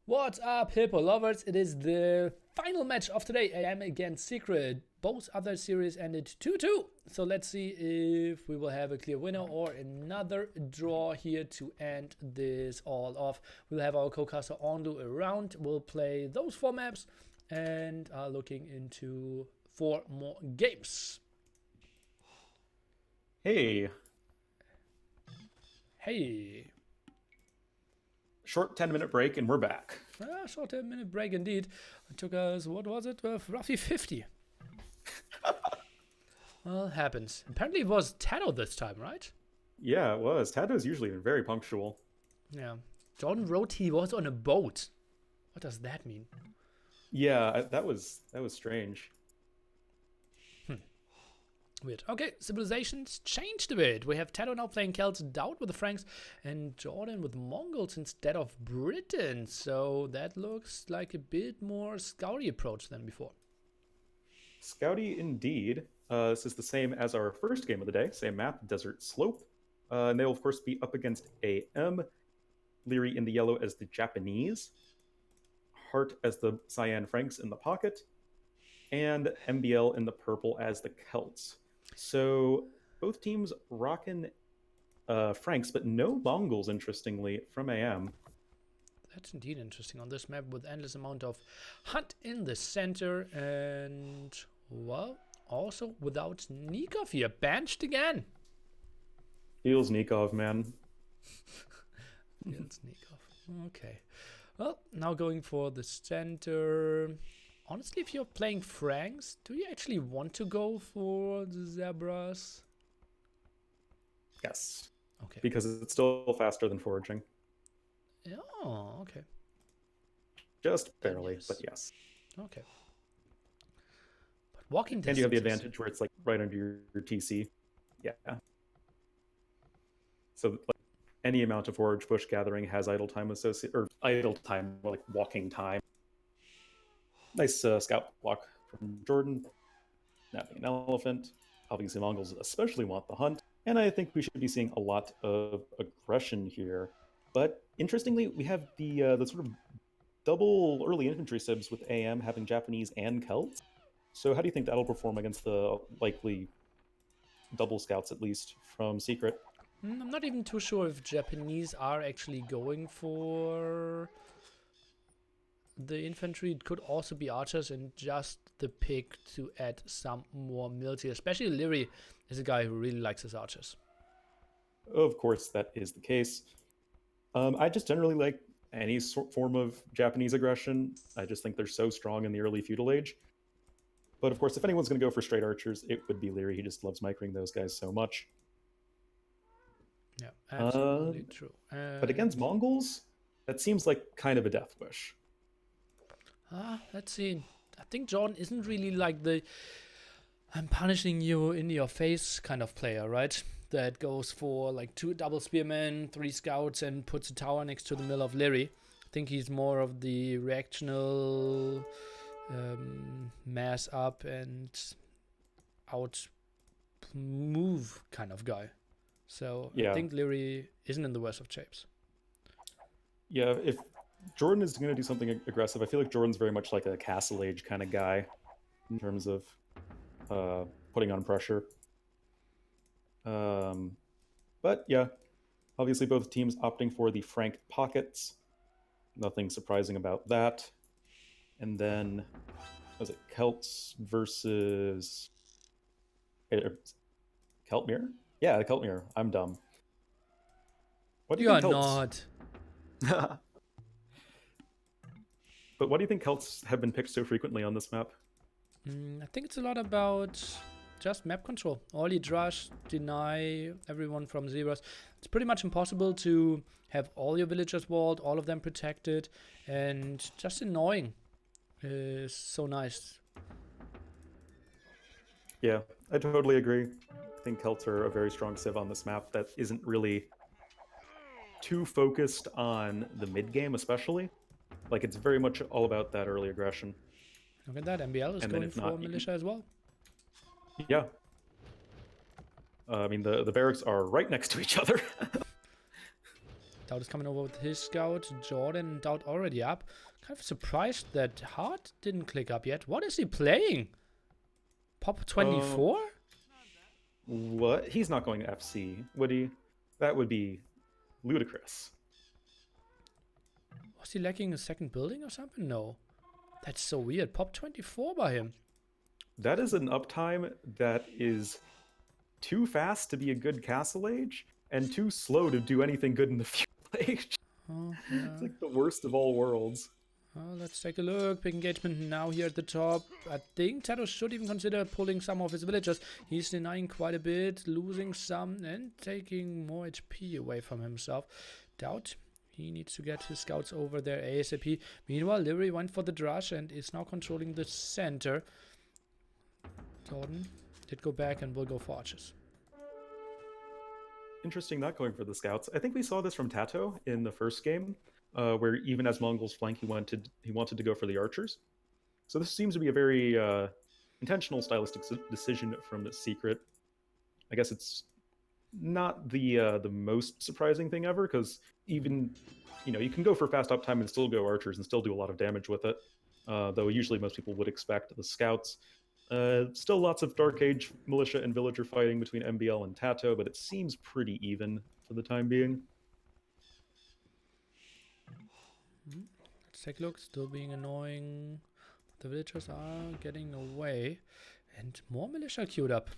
What's up, Hippo lovers? It is the final match of today. AM against Secret. Both other series ended 2-2. So let's see if we will have a clear winner or another draw here to end this all off. We'll have our co-caster Ondu around. We'll play those 4 maps and are looking into 4 more games. Hey, Hey. short 10-minute break and we're back. Short 10-minute break indeed. It took us, what was it? Roughly 50. Well, happens. Apparently it was Tado this time, right? Yeah, it was. Tato's usually very punctual. Yeah. Jordan wrote he was on a boat. What does that mean? Yeah, that was strange. Weird. Okay, civilizations changed a bit. We have Tado now playing Celts, Dowd with the Franks, and Jordan with Mongols instead of Britain. So that looks like a bit more scouty approach than before. Scouty indeed. This is the same as our first game of the day. Same map, Desert Slope. And they'll of course be up against AM. Leary in the yellow as the Japanese. Hart as the Cyan Franks in the pocket. And MBL in the purple as the Celts. So both teams rocking Franks, but no Mongols, interestingly, from AM. That's indeed interesting on this map with endless amount of hunt in the center and, well, also without Nikov here. Benched again. Feels Nikov, man. Feels Nikov. Okay. Well, now going for the center. Honestly, if you're playing Franks, do you actually want to go for the Zebras? Yes. Okay. Because it's still faster than foraging. Oh, okay. Just barely, yes. but yes. Okay. But walking distance. And you have the advantage where it's like right under your TC. Yeah. So like, any amount of forage bush gathering has idle time associated, or idle time, like walking time. Nice scout block from Jordan. Nabbing an elephant. Obviously, Mongols especially want the hunt. And I think we should be seeing a lot of aggression here. But interestingly, we have the sort of double early infantry sibs with AM having Japanese and Celts. So how do you think that'll perform against the likely double scouts, at least, from Secret? I'm not even too sure if Japanese are actually going for the infantry. It could also be archers and just the pick to add some more military. Especially Leary is a guy who really likes his archers. Of course, that is the case. I just generally like any form of Japanese aggression. I just think they're so strong in the early feudal age. But of course, if anyone's going to go for straight archers, it would be Leary. He just loves microing those guys so much. Yeah, absolutely true. But against Mongols, that seems like kind of a death wish. Let's see. I think Jordan isn't really like the I'm punishing you in your face kind of player, right? That goes for like 2 double spearmen, 3 scouts, and puts a tower next to the mill of Leary. I think he's more of the reactional mass up and out move kind of guy. So yeah. I think Leary isn't in the worst of shapes. Yeah, if Jordan is going to do something aggressive, I feel like Jordan's very much like a Castle Age kind of guy in terms of putting on pressure. But yeah, obviously both teams opting for the Frank pockets. Nothing surprising about that. And then, was it Celts versus Keltmere? Yeah, Keltmere. I'm dumb. What do you think Celts? Not. But what do you think Celts have been picked so frequently on this map? I think it's a lot about just map control. Early drush, deny everyone from zeros. It's pretty much impossible to have all your villagers walled, all of them protected, and just annoying is so nice. Yeah, I totally agree. I think Celts are a very strong civ on this map that isn't really too focused on the mid game, especially. Like, it's very much all about that early aggression. Look at that, MBL is going for militia as well. Yeah. I mean, the barracks are right next to each other. Dowd is coming over with his scout. Jordan and Dowd already up. Kind of surprised that Hart didn't click up yet. What is he playing? Pop 24? What? He's not going to FC, would he? That would be ludicrous. Was he lacking a second building or something? No. That's so weird. Pop 24 by him. That is an uptime that is too fast to be a good Castle Age and too slow to do anything good in the Feudal Age. Oh, yeah. It's like the worst of all worlds. Well, let's take a look. Big engagement now here at the top. I think Tato should even consider pulling some of his villagers. He's denying quite a bit, losing some, and taking more HP away from himself. Doubt he needs to get his scouts over there ASAP. Meanwhile, Livery went for the Drush and is now controlling the center. Jordan did go back and will go for archers. Interesting not going for the scouts. I think we saw this from Tato in the first game, where even as Mongols flank, he wanted to go for the archers. So this seems to be a very intentional stylistic decision from the Secret. I guess it's not the most surprising thing ever, because even you can go for fast uptime and still go archers and still do a lot of damage with it. Though usually most people would expect the scouts. Still lots of Dark Age militia and villager fighting between MBL and Tato, but it seems pretty even for the time being. Let's take a look. Still being annoying. The villagers are getting away. And more militia queued up.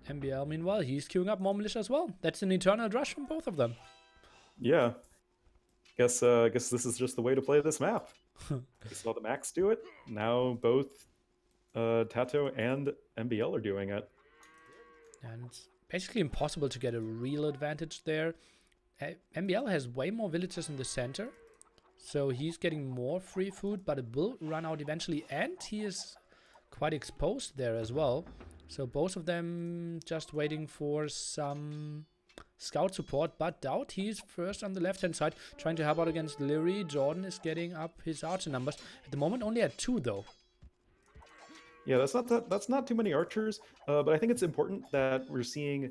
MBL, meanwhile, he's queuing up more militia as well. That's an eternal rush from both of them. Yeah. Guess this is just the way to play this map. We saw the Max do it. Now both Tato and MBL are doing it. And it's basically impossible to get a real advantage there. MBL has way more villagers in the center. So he's getting more free food, but it will run out eventually. And he is quite exposed there as well. So both of them just waiting for some scout support. But Doubt, he's first on the left-hand side, trying to help out against Leary. Jordan is getting up his archer numbers. At the moment, only at 2, though. Yeah, that's not too many archers, but I think it's important that we're seeing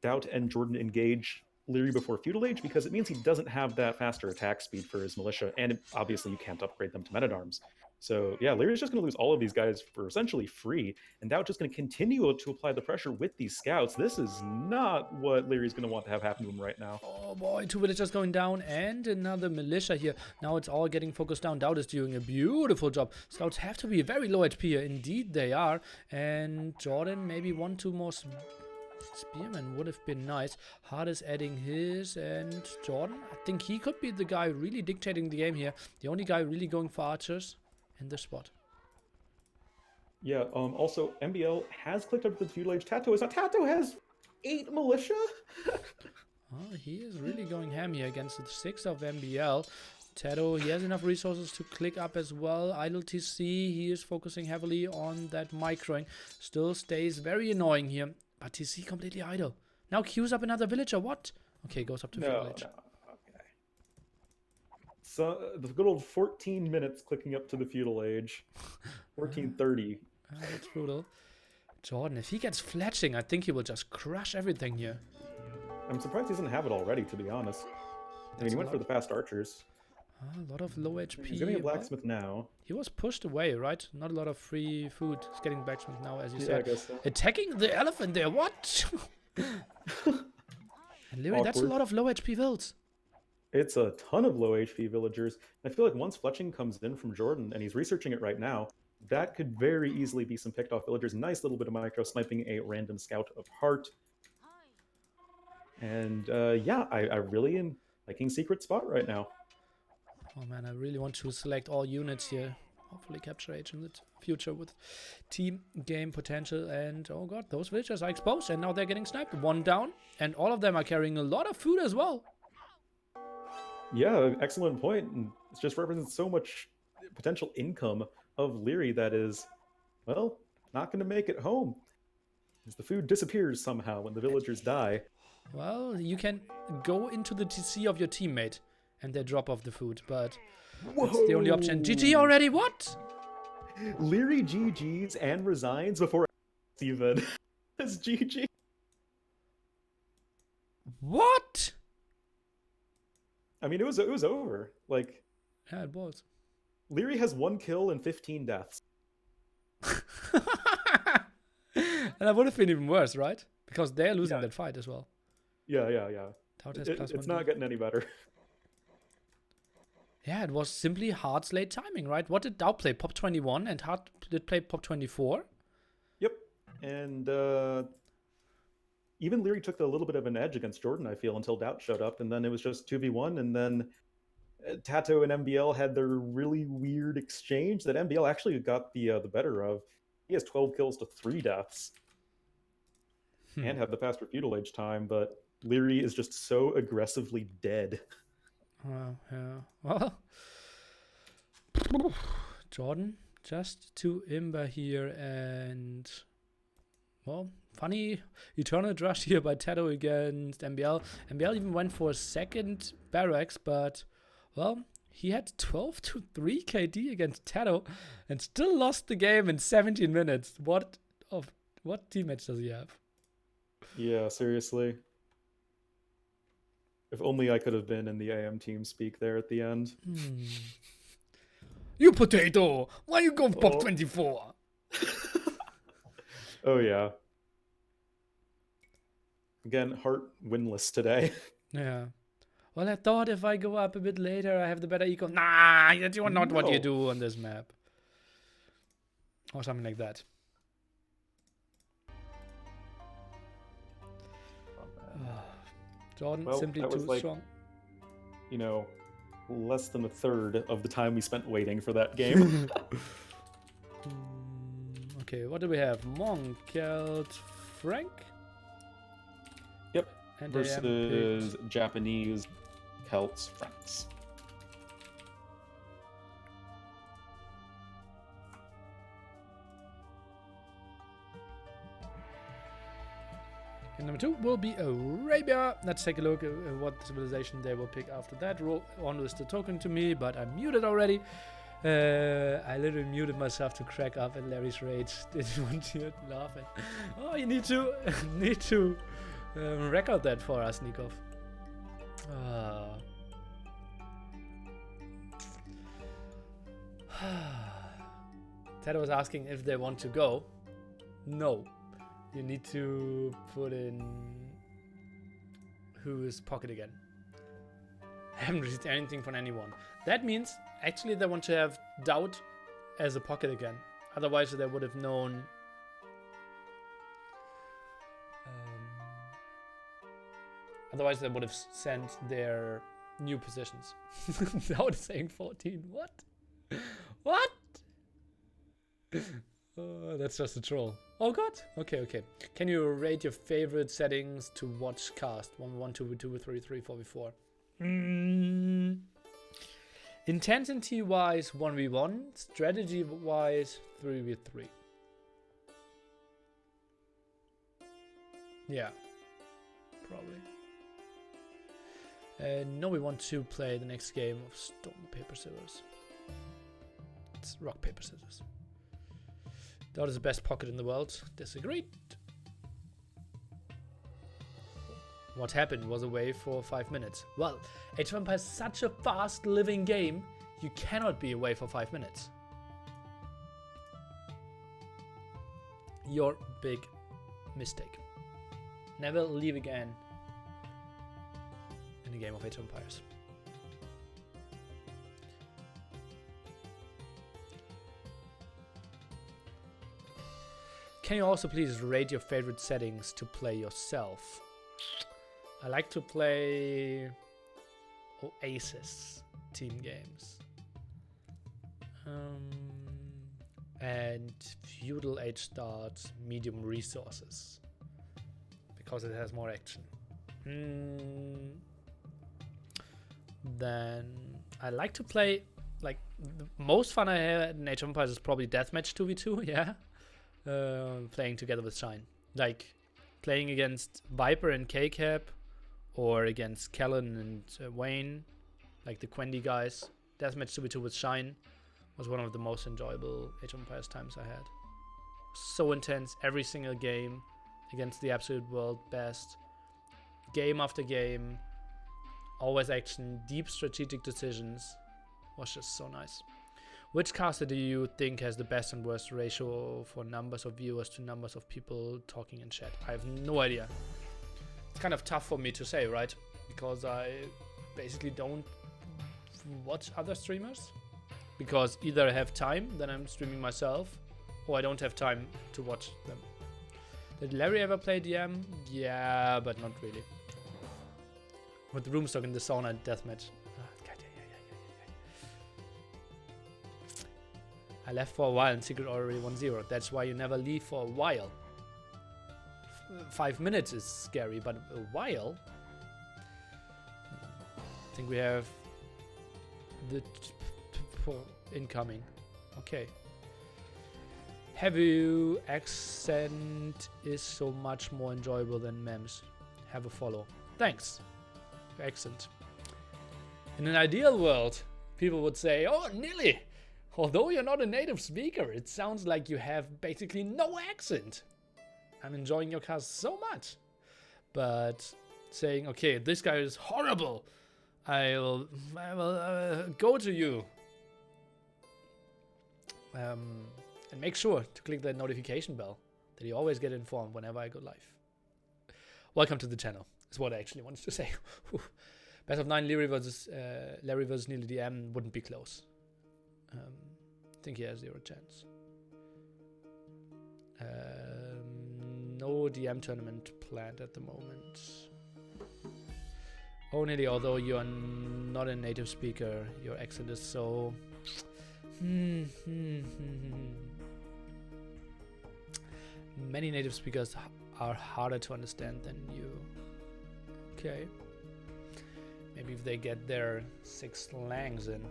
Doubt and Jordan engage Leary before Feudal Age, because it means he doesn't have that faster attack speed for his militia, and obviously you can't upgrade them to men-at-arms. So yeah, Leary's just going to lose all of these guys for essentially free, and Doubt just going to continue to apply the pressure with these scouts. This is not what Leary's going to want to have happen to him right now. Oh boy, 2 villagers going down and another militia here. Now it's all getting focused down. Doubt is doing a beautiful job. Scouts have to be very low HP here. Indeed they are. And Jordan, maybe 1-2 more spearmen would have been nice. Hart is adding his, and Jordan, I think he could be the guy really dictating the game here. The only guy really going for archers in this spot. Yeah, also, MBL has clicked up to the Feudal Age. Tato is not. Tato has 8 militia? Oh, he is really going ham here against the 6 of MBL. Tato, he has enough resources to click up as well. Idle TC, he is focusing heavily on that microing. Still stays very annoying here. But TC completely idle. Now queues up another villager. What? Okay, goes up to Feudal Age. Okay. So the good old 14 minutes clicking up to the Feudal Age. 14:30. That's brutal. Jordan, if he gets fletching, I think he will just crush everything here. I'm surprised he doesn't have it already, to be honest. I mean, he went for the fast archers. A lot of low HP. He's getting a blacksmith now. He was pushed away, right? Not a lot of free food. He's getting blacksmith now, as you Yeah, said. I guess so. Attacking the elephant there. What? And Leary, that's a Awkward. lot of low HP builds. It's a ton of low HP villagers. I feel like once fletching comes in from Jordan, and he's researching it right now, that could very easily be some picked off villagers. Nice little bit of micro sniping a random scout of Heart. And yeah, I really am liking Secret Spot right now. Oh man, I really want to select all units here. Hopefully capture Age in the future with team game potential. And oh god, those villagers are exposed and now they're getting sniped. 1 down, and all of them are carrying a lot of food as well. Yeah, excellent point. And it just represents so much potential income of Leary that is, well, not going to make it home. As the food disappears somehow when the villagers die. Well, you can go into the TC of your teammate and they drop off the food, but that's the only option. GG already? What? Leary GG's and resigns before even. That's GG. What? I mean, it was over. Like, Yeah, it was. Leary has 1 kill and 15 deaths. And that would have been even worse, right? Because they're losing Yeah. that fight as well. Yeah. Tout has plus It's 1 not getting any better. Yeah, it was simply Hart's late timing, right? What did Dow play? Pop 21 and Hart did play Pop 24? Yep. And even Leary took a little bit of an edge against Jordan, I feel, until Doubt showed up. And then it was just 2v1. And then Tato and MBL had their really weird exchange that MBL actually got the better of. He has 12 kills to 3 deaths and had the faster feudal age time, but Leary is just so aggressively dead. Yeah. Well, Jordan just to Imba here, and well, funny Eternal Rush here by Tato against MBL. MBL even went for a second barracks, but well, he had 12 to 3 KD against Tato and still lost the game in 17 minutes. What team match does he have? Yeah, seriously. If only I could have been in the AM team speak there at the end. You potato! Why you go Pop 24? Oh, yeah. Again, Hart winless today. Yeah. Well, I thought if I go up a bit later, I have the better eco. Nah, that's not what you do on this map. Or something like that. Jordan, simply too strong. You know, less than a third of the time we spent waiting for that game. Okay, what do we have? Monk killed Frank? Yep. And versus Japanese Celts Franks. And number 2 will be Arabia. Let's take a look at what civilization they will pick after that. One is still talking to me, but I'm muted already. I literally muted myself to crack up at Larry's rage. Didn't want to laugh at. Oh, you need to record that for us, Nikov. Ted was asking if they want to go. No. You need to put in whose pocket again. I haven't received anything from anyone. That means actually they want to have Doubt as a pocket again. Otherwise they would have known. Otherwise they would have sent their new positions. Doubt is saying 14. What? What? That's just a troll. Oh god. Okay. Can you rate your favorite settings to watch cast? 1v1, 2v2, 3v3, 4v4. Intensity wise 1v1, strategy wise 3v3. Yeah. Probably. No, we want to play the next game of stone, paper, scissors. It's rock, paper, scissors. That is the best pocket in the world. Disagreed. What happened was away for 5 minutes. Well, Age of Empires is such a fast living game, you cannot be away for 5 minutes. Your big mistake. Never leave again in a game of Age of Empires. Can you also please rate your favorite settings to play yourself? I like to play Oasis team games. And Feudal Age starts medium resources. Because it has more action. Then I like to play, like, the most fun I had in Age of Empires is probably Deathmatch 2v2, yeah. Playing together with Shine. Like, playing against Viper and K-Cap, or against Kellen and Wayne, like the Quendi guys. Deathmatch 2v2 with Shine was one of the most enjoyable Age of Empires times I had. So intense, every single game against the absolute world best. Game after game, always action, deep strategic decisions. Was just so nice. Which caster do you think has the best and worst ratio for numbers of viewers to numbers of people talking in chat? I have no idea. It's kind of tough for me to say, right? Because I basically don't watch other streamers. Because either I have time, then I'm streaming myself, or I don't have time to watch them. Did Larry ever play DM? Yeah, but not really. With the Roomstock in the sauna deathmatch. I left for a while and Secret already 1-0. That's why you never leave for a while. 5 minutes is scary, but a while? I think we have the incoming. Okay. Heavy accent is so much more enjoyable than memes. Have a follow. Thanks. Accent. In an ideal world, people would say, oh, Nilly, although you're not a native speaker, it sounds like you have basically no accent. I'm enjoying your cast so much. But saying, okay, this guy is horrible. I will go to you. And make sure to click that notification bell that you always get informed whenever I go live. Welcome to the channel, is what I actually wanted to say. Best of 9 Larry versus Neely DM wouldn't be close. I think he has 0 chance. No DM tournament planned at the moment. Oh, Neely, although you are not a native speaker, your accent is so... Many native speakers are harder to understand than you. Okay. Maybe if they get their 6 slangs in.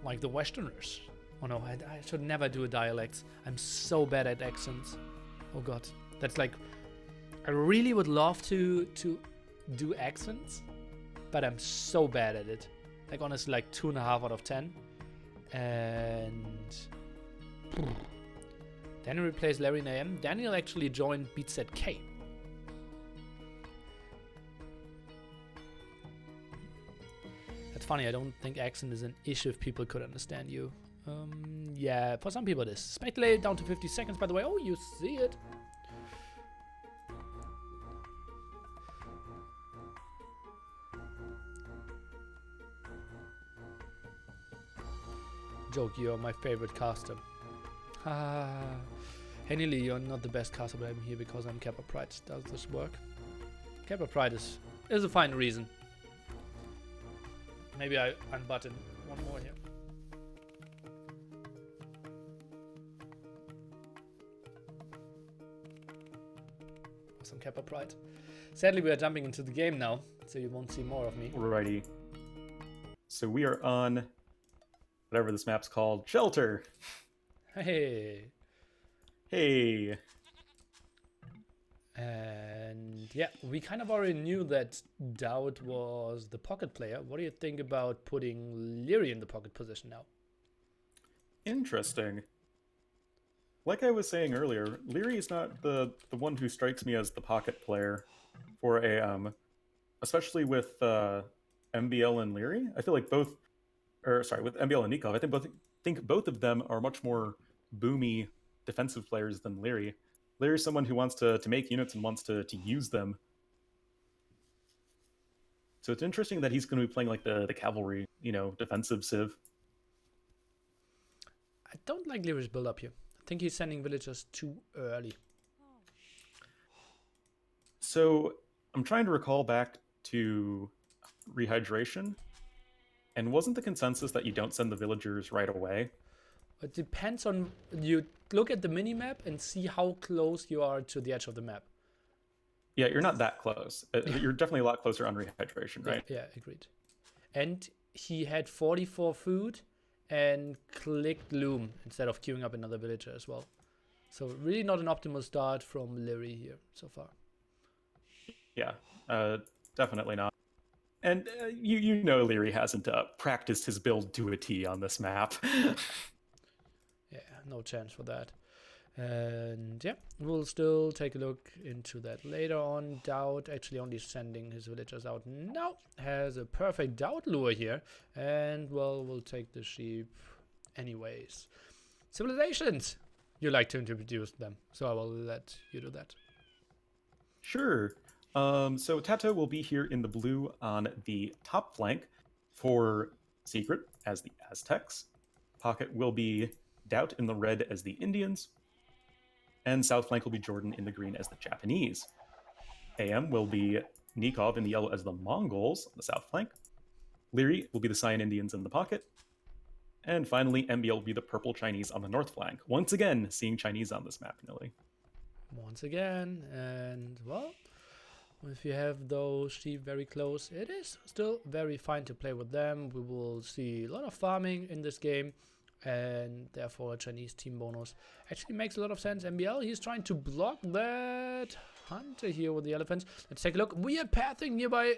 Like the Westerners. Oh no, I should never do a dialect. I'm so bad at accents. Oh god. That's like... I really would love to do accents. But I'm so bad at it. Like honestly, like 2.5 out of 10. And... Daniel replaced Larry in AM. Daniel actually joined BeatSetK. That's funny, I don't think accent is an issue if people could understand you. Yeah, for some people it is. Speculate down to 50 seconds, by the way. Oh, you see it. Joke, you're my favorite caster. Henny Lee, you're not the best caster, but I'm here because I'm Kappa Pride. Does this work? Kappa Pride is a fine reason. Maybe I unbutton one more here. Some Kappa Pride. Sadly, we are jumping into the game now, so you won't see more of me. Alrighty. So we are on whatever this map's called, Shelter. Hey. Hey. And yeah, we kind of already knew that Dowd was the pocket player. What do you think about putting Leary in the pocket position now? Interesting. Like I was saying earlier, Leary is not the one who strikes me as the pocket player for a especially with MBL and Leary. I feel like with MBL and Nikov, I think both of them are much more boomy defensive players than Leary. Leary's someone who wants to make units and wants to use them. So it's interesting that he's going to be playing like the cavalry, defensive civ. I don't like Leary's build up here. I think he's sending villagers too early. So I'm trying to recall back to rehydration. And wasn't the consensus that you don't send the villagers right away? It depends on... You look at the mini-map and see how close you are to the edge of the map. Yeah, you're not that close. You're definitely a lot closer on rehydration, right? Yeah, agreed. And he had 44 food and clicked Loom instead of queuing up another villager as well. So really not an optimal start from Leary here so far. Yeah, definitely not. And you know Leary hasn't practiced his build to a T on this map. Yeah, no chance for that. And yeah, we'll still take a look into that later on. Doubt actually only sending his villagers out now. Has a perfect doubt lure here. And well, we'll take the sheep anyways. Civilizations! You like to introduce them, so I will let you do that. Sure. So Tato will be here in the blue on the top flank for Secret as the Aztecs. Pocket will be Doubt in the red as the Indians. And south flank will be Jordan in the green as the Japanese. AM will be Nikov in the yellow as the Mongols on the south flank. Leary will be the Cyan Indians in the pocket. And finally, MBL will be the purple Chinese on the north flank. Once again, seeing Chinese on this map, Nilly. Once again, and well, if you have those sheep very close, it is still very fine to play with them. We will see a lot of farming in this game, and therefore a Chinese team bonus actually makes a lot of sense. MBL, he's trying to block that hunter here with the elephants. Let's take a look. We are pathing nearby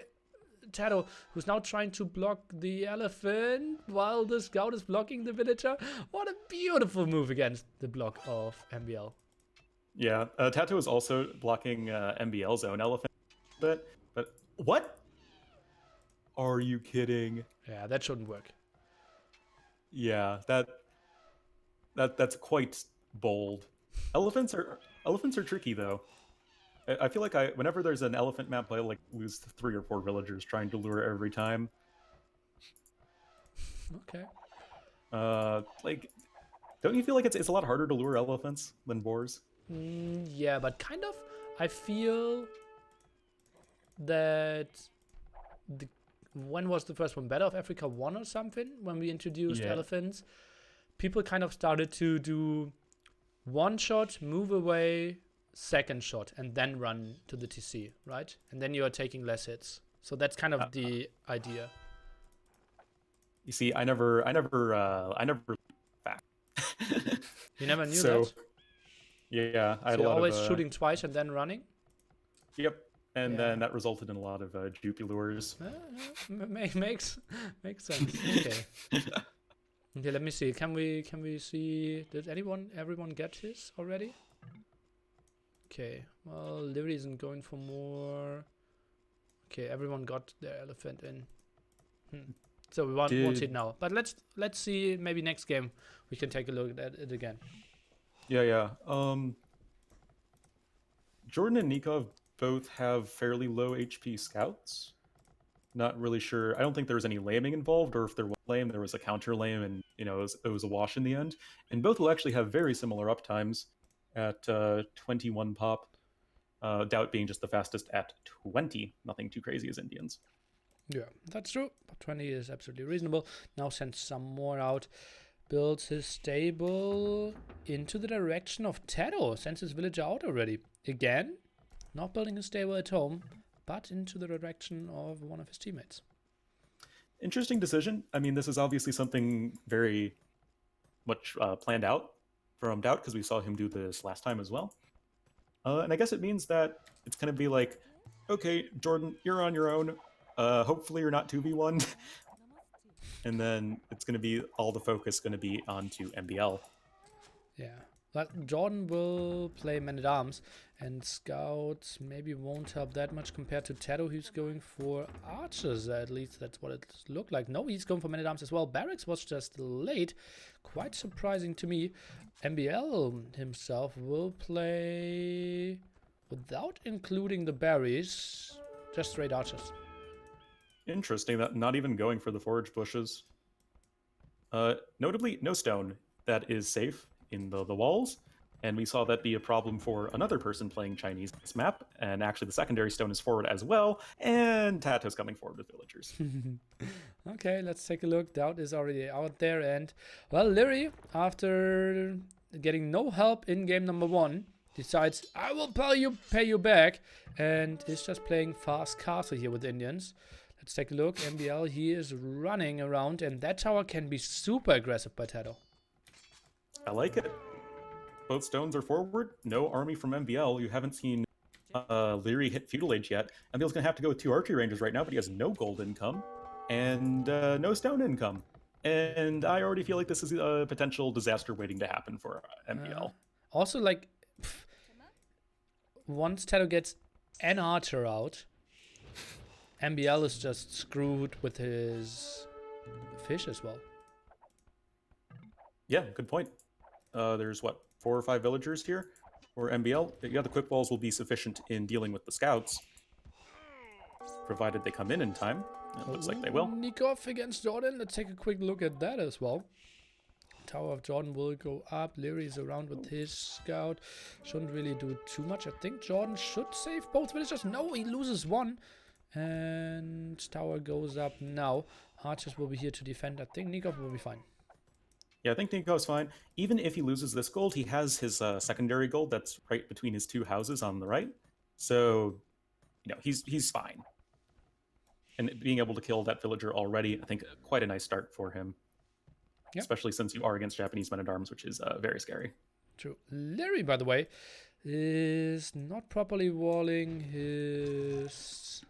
Tato, who's now trying to block the elephant while the scout is blocking the villager. What a beautiful move against the block of MBL. Yeah, Tato is also blocking MBL's own elephant a bit, but what? Are you kidding? Yeah, that shouldn't work. Yeah, that's quite bold. Elephants are tricky though. I feel like whenever there's an elephant map, I like lose 3 or 4 villagers trying to lure every time. Okay. Like, don't you feel like it's a lot harder to lure elephants than boars? Yeah, but kind of. I feel that when was the first one? Battle of Africa 1 or something? When we introduced elephants, people kind of started to do one shot, move away, second shot, and then run to the TC, right? And then you are taking less hits. So that's kind of the idea. You see, I never back. You never knew that? Yeah, I had so a lot always of shooting twice and then running? Yep. And then that resulted in a lot of Jupy lures. Makes sense. Okay. Okay, let me see. Can we see? Did everyone get his already? Okay. Well, Livy isn't going for more. Okay, everyone got their elephant in. So we won't see it now. But let's see. Maybe next game we can take a look at it again. Yeah. Jordan and Nikov both have fairly low HP scouts. Not really sure. I don't think there was any laming involved, or if there was lame, there was a counter lame, and it was a wash in the end. And both will actually have very similar uptimes at 21 pop. Doubt being just the fastest at 20. Nothing too crazy as Indians. Yeah, that's true. But 20 is absolutely reasonable. Now sends some more out. Builds his stable into the direction of Tato. Sends his villager out already. Again, not building a stable at home, but into the direction of one of his teammates. Interesting decision. I mean, this is obviously something very much planned out from Doubt, because we saw him do this last time as well. And I guess it means that it's going to be like, okay, Jordan, you're on your own. Hopefully you're not 2v1. And then it's going to be all the focus going to be onto MBL. Yeah. But Jordan will play Man-at-Arms, and Scouts maybe won't help that much compared to Tato, who's going for Archers. At least that's what it looked like. No, he's going for Man-at-Arms as well. Barracks was just late. Quite surprising to me. MBL himself will play without including the berries, just straight Archers. Interesting, that not even going for the forage bushes. Notably, no stone. That is safe in the walls, and we saw that be a problem for another person playing Chinese this map, and actually the secondary stone is forward as well, and Tato's coming forward with villagers. Okay, let's take a look. Doubt is already out there, and well, Leary, after getting no help in game number 1, decides, I will pay you back, and is just playing fast castle here with Indians. Let's take a look. MBL, he is running around, and that tower can be super aggressive by Tato. I like it. Both stones are forward. No army from MBL. You haven't seen Leary hit feudal age yet. MBL's going to have to go with 2 archery rangers right now, but he has no gold income and no stone income. And I already feel like this is a potential disaster waiting to happen for MBL. Also, like, once Tato gets an archer out, MBL is just screwed with his fish as well. Yeah, good point. There's what, 4 or 5 villagers here, or MBL. Yeah, the quick balls will be sufficient in dealing with the scouts, provided they come in time. It looks like they will. Nikov against Jordan. Let's take a quick look at that as well. Tower of Jordan will go up. Leary is around with his scout. Shouldn't really do too much. I think Jordan should save both villagers. No, he loses one. And tower goes up now. Archers will be here to defend. I think Nikov will be fine. Yeah, I think Nico's fine. Even if he loses this gold, he has his secondary gold that's right between his 2 houses on the right. So, he's fine. And being able to kill that villager already, I think quite a nice start for him. Yep. Especially since you are against Japanese men-at-arms, which is very scary. True. Leary, by the way, is not properly walling his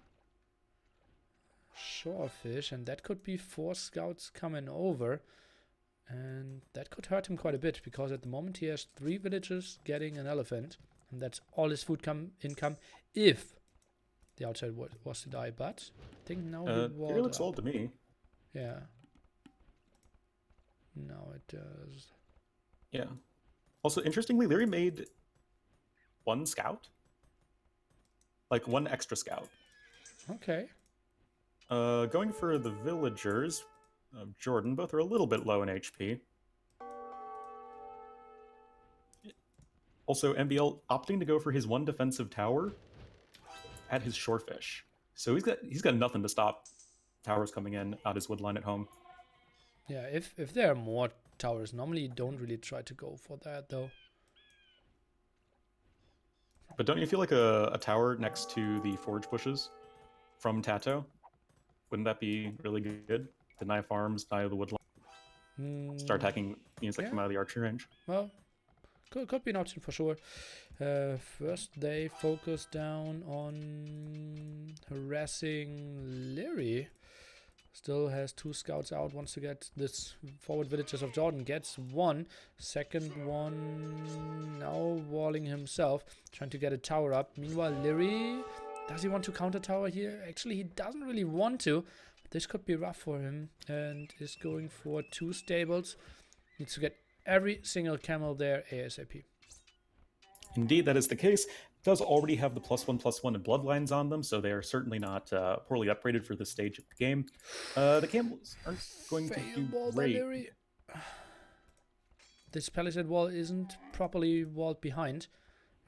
shorefish, and that could be 4 scouts coming over. And that could hurt him quite a bit, because at the moment he has 3 villagers getting an elephant, and that's all his food income if the outside was to die. But I think now it looks old to me. Yeah. No, it does. Yeah. Also, interestingly, Leary made 1 scout. Like 1 extra scout. Okay. Going for the villagers of Jordan, both are a little bit low in HP. Also, MBL opting to go for his 1 defensive tower at his shorefish. So he's got nothing to stop towers coming in out his woodline at home. Yeah, if there are more towers, normally you don't really try to go for that, though. But don't you feel like a tower next to the forage bushes from Tato? Wouldn't that be really good? Deny farms, deny the woodline. Start attacking units that come out of the archery range. Well, could be an option for sure. First, they focus down on harassing Leary. Still has 2 scouts out. Wants to get this forward villagers of Jordan. Gets 1. Second one now walling himself. Trying to get a tower up. Meanwhile, Leary, does he want to counter tower here? Actually, he doesn't really want to. This could be rough for him. And is going for 2 stables. Needs to get every single camel there ASAP. Indeed, that is the case. Does already have the +1/+1 and bloodlines on them, so they are certainly not poorly upgraded for this stage of the game. The camels aren't going to do great. This palisade wall isn't properly walled behind.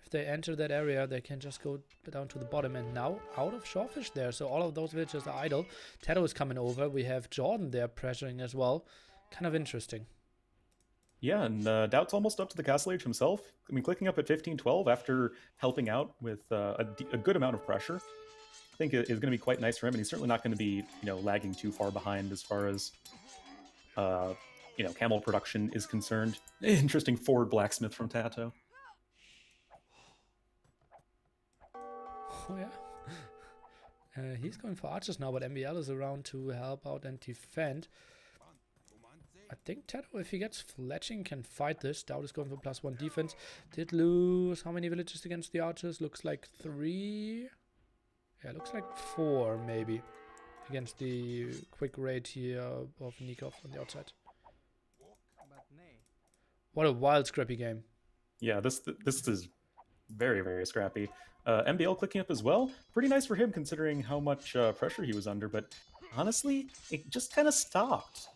If they enter that area, they can just go down to the bottom, and now out of shorefish there, so all of those villagers are idle. Tato is coming over. We have Jordan there pressuring as well. Kind of interesting. Yeah, and Doubt's almost up to the Castle Age himself. I mean, clicking up at 15-12 after helping out with a good amount of pressure, I think is going to be quite nice for him, and he's certainly not going to be, lagging too far behind as far as, camel production is concerned. Interesting forward blacksmith from Tato. Oh, yeah. He's going for archers now, but MBL is around to help out and defend. I think Tato, if he gets fletching, can fight this. Doubt is going for +1 defense. Did lose how many villages against the archers? Looks like 3. Yeah, looks like 4 maybe against the quick raid here of Nikov on the outside. What a wild, scrappy game. Yeah, this is very, very scrappy. MBL clicking up as well. Pretty nice for him considering how much pressure he was under, but honestly, it just kind of stopped.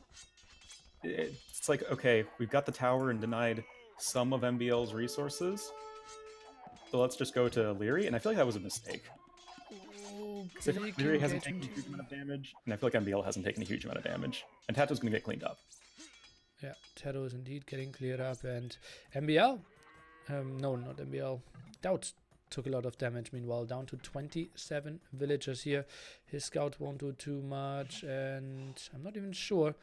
It's like, okay, we've got the tower and denied some of MBL's resources, so let's just go to Leary, and I feel like that was a mistake. I feel like Leary hasn't taken a huge amount of damage, and I feel like MBL hasn't taken a huge amount of damage, and Tato's going to get cleaned up. Yeah, Tato is indeed getting cleared up, and MBL, no, not MBL, Doubt took a lot of damage. Meanwhile, down to 27 villagers here. His scout won't do too much, and I'm not even sure.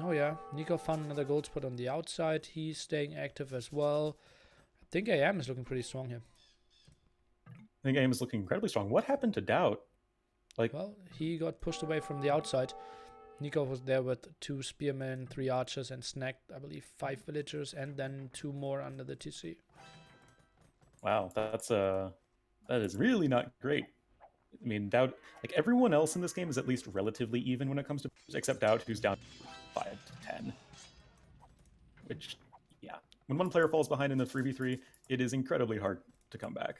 Oh yeah, Nico found another gold spot on the outside. He's staying active as well. I think AM is looking pretty strong here. I think AM is looking incredibly strong. What happened to Doubt? Well, he got pushed away from the outside. Nikov was there with 2 spearmen, 3 archers, and snagged, I believe, 5 villagers, and then 2 more under the TC. Wow, that is really not great. I mean, Dowd, like everyone else in this game is at least relatively even when it comes to, except Dowd, who's down 5 to 10. Which, yeah, when one player falls behind in the 3v3, it is incredibly hard to come back.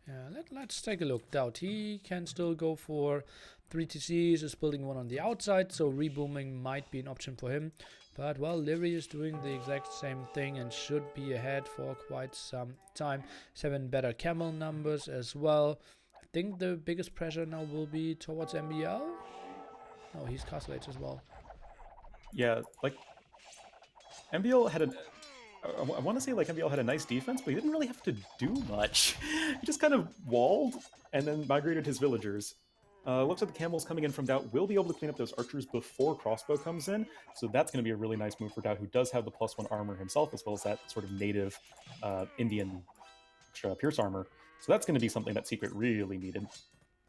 Yeah, let's take a look. Doubt he can still go for 3 TCs, is building one on the outside, so rebooming might be an option for him. But, well, Livy is doing the exact same thing and should be ahead for quite some time. 7 better camel numbers as well. I think the biggest pressure now will be towards MBL. No, he's Castle Age as well. Yeah, like MBL had I want to say like MBL had a nice defense, but he didn't really have to do much. He just kind of walled and then migrated his villagers. Looks like the camels coming in from Doubt will be able to clean up those archers before crossbow comes in, so that's going to be a really nice move for Doubt, who does have the +1 armor himself, as well as that sort of native Indian pierce armor. So that's going to be something that Secret really needed.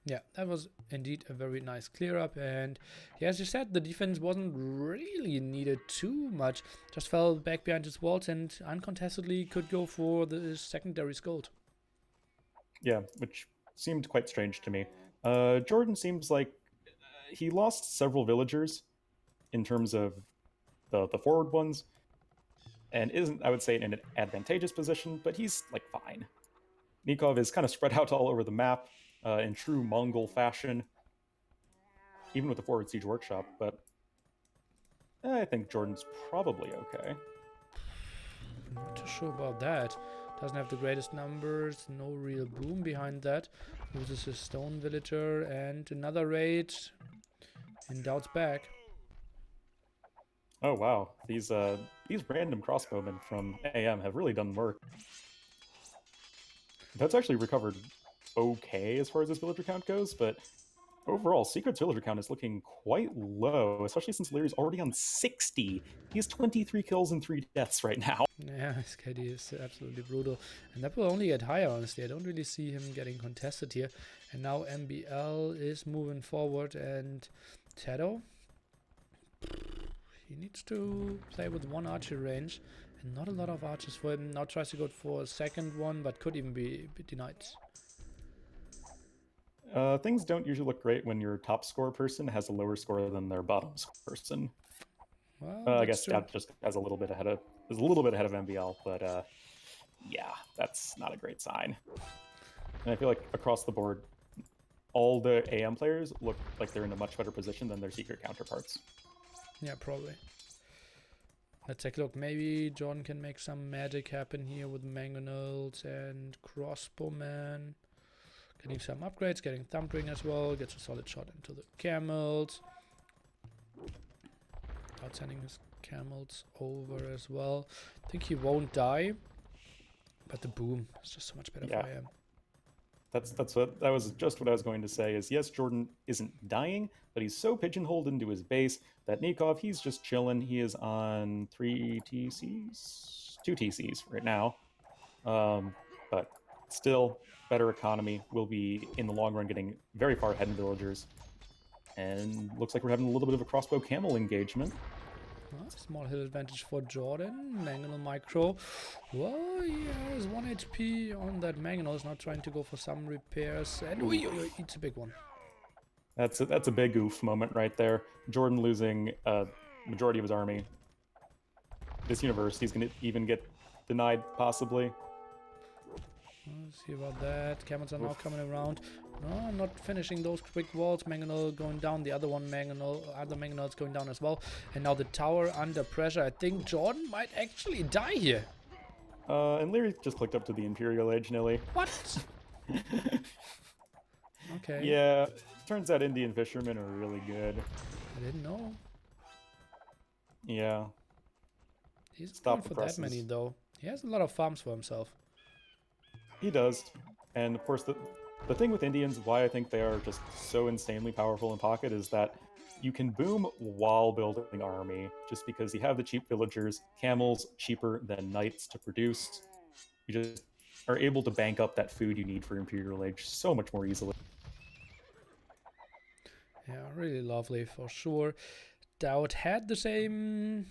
Yeah, that was indeed a very nice clear up, and yeah, as you said, the defense wasn't really needed too much. Just fell back behind his walls and uncontestedly could go for the secondary scold. Yeah, which seemed quite strange to me. Jordan seems like he lost several villagers in terms of the forward ones, and isn't, I would say, in an advantageous position, but he's like fine. Nikov is kind of spread out all over the map in true Mongol fashion, even with the forward siege workshop, but I think Jordan's probably okay. Not too sure about that. Doesn't have the greatest numbers, no real boom behind that. Loses his stone villager and another raid in Doubt's back. Oh wow, these random crossbowmen from AM have really done work. That's actually recovered okay as far as this villager count goes, but overall, Secret's villager count is looking quite low, especially since Larry's already on 60. He has 23 kills and 3 deaths right now. Yeah, his KD is absolutely brutal. And that will only get higher, honestly. I don't really see him getting contested here. And now MBL is moving forward, and Shadow, he needs to play with 1 archer range and not a lot of archers for him. Now tries to go for a second one, but could even be denied. Things don't usually look great when your top score person has a lower score than their bottom score person. Well, I guess Stout just has a little bit ahead of MBL, but yeah, that's not a great sign. And I feel like across the board, all the AM players look like they're in a much better position than their Secret counterparts. Yeah, probably. Let's take a look. Maybe John can make some magic happen here with mangonels and crossbowmen. Getting some upgrades, getting thumbring as well. Gets a solid shot into the camels. Out sending his camels over as well. I think he won't die, but the boom is just so much better for him. That was just what I was going to say. Is yes, Jordan isn't dying, but he's so pigeonholed into his base that Nikov, he's just chilling. He is on 3 TCs, 2 TCs right now, but still better economy. Will be in the long run getting very far ahead in villagers, and looks like we're having a little bit of a crossbow camel engagement. Small hit advantage for Jordan. Mangonel micro. Well, he has 1 HP on that Mangonel. Is not trying to go for some repairs. And it's a big one. That's a big oof moment right there. Jordan losing a majority of his army. This universe, he's going to even get denied, possibly. Let's see about that. Camels are now coming around. No, not finishing those quick walls. Mangonel going down. The other Mangonel is going down as well. And now the tower under pressure. I think Jordan might actually die here. And Leary just clicked up to the Imperial Age, Nilly. What? Okay. Yeah, turns out Indian fishermen are really good. I didn't know. Yeah. He's going for that many, though. He has a lot of farms for himself. He does. And of course, the thing with Indians, why I think they are just so insanely powerful in pocket, is that you can boom while building army, just because you have the cheap villagers, camels cheaper than knights to produce. You just are able to bank up that food you need for Imperial Age so much more easily. Yeah, really lovely for sure. Dowd had the same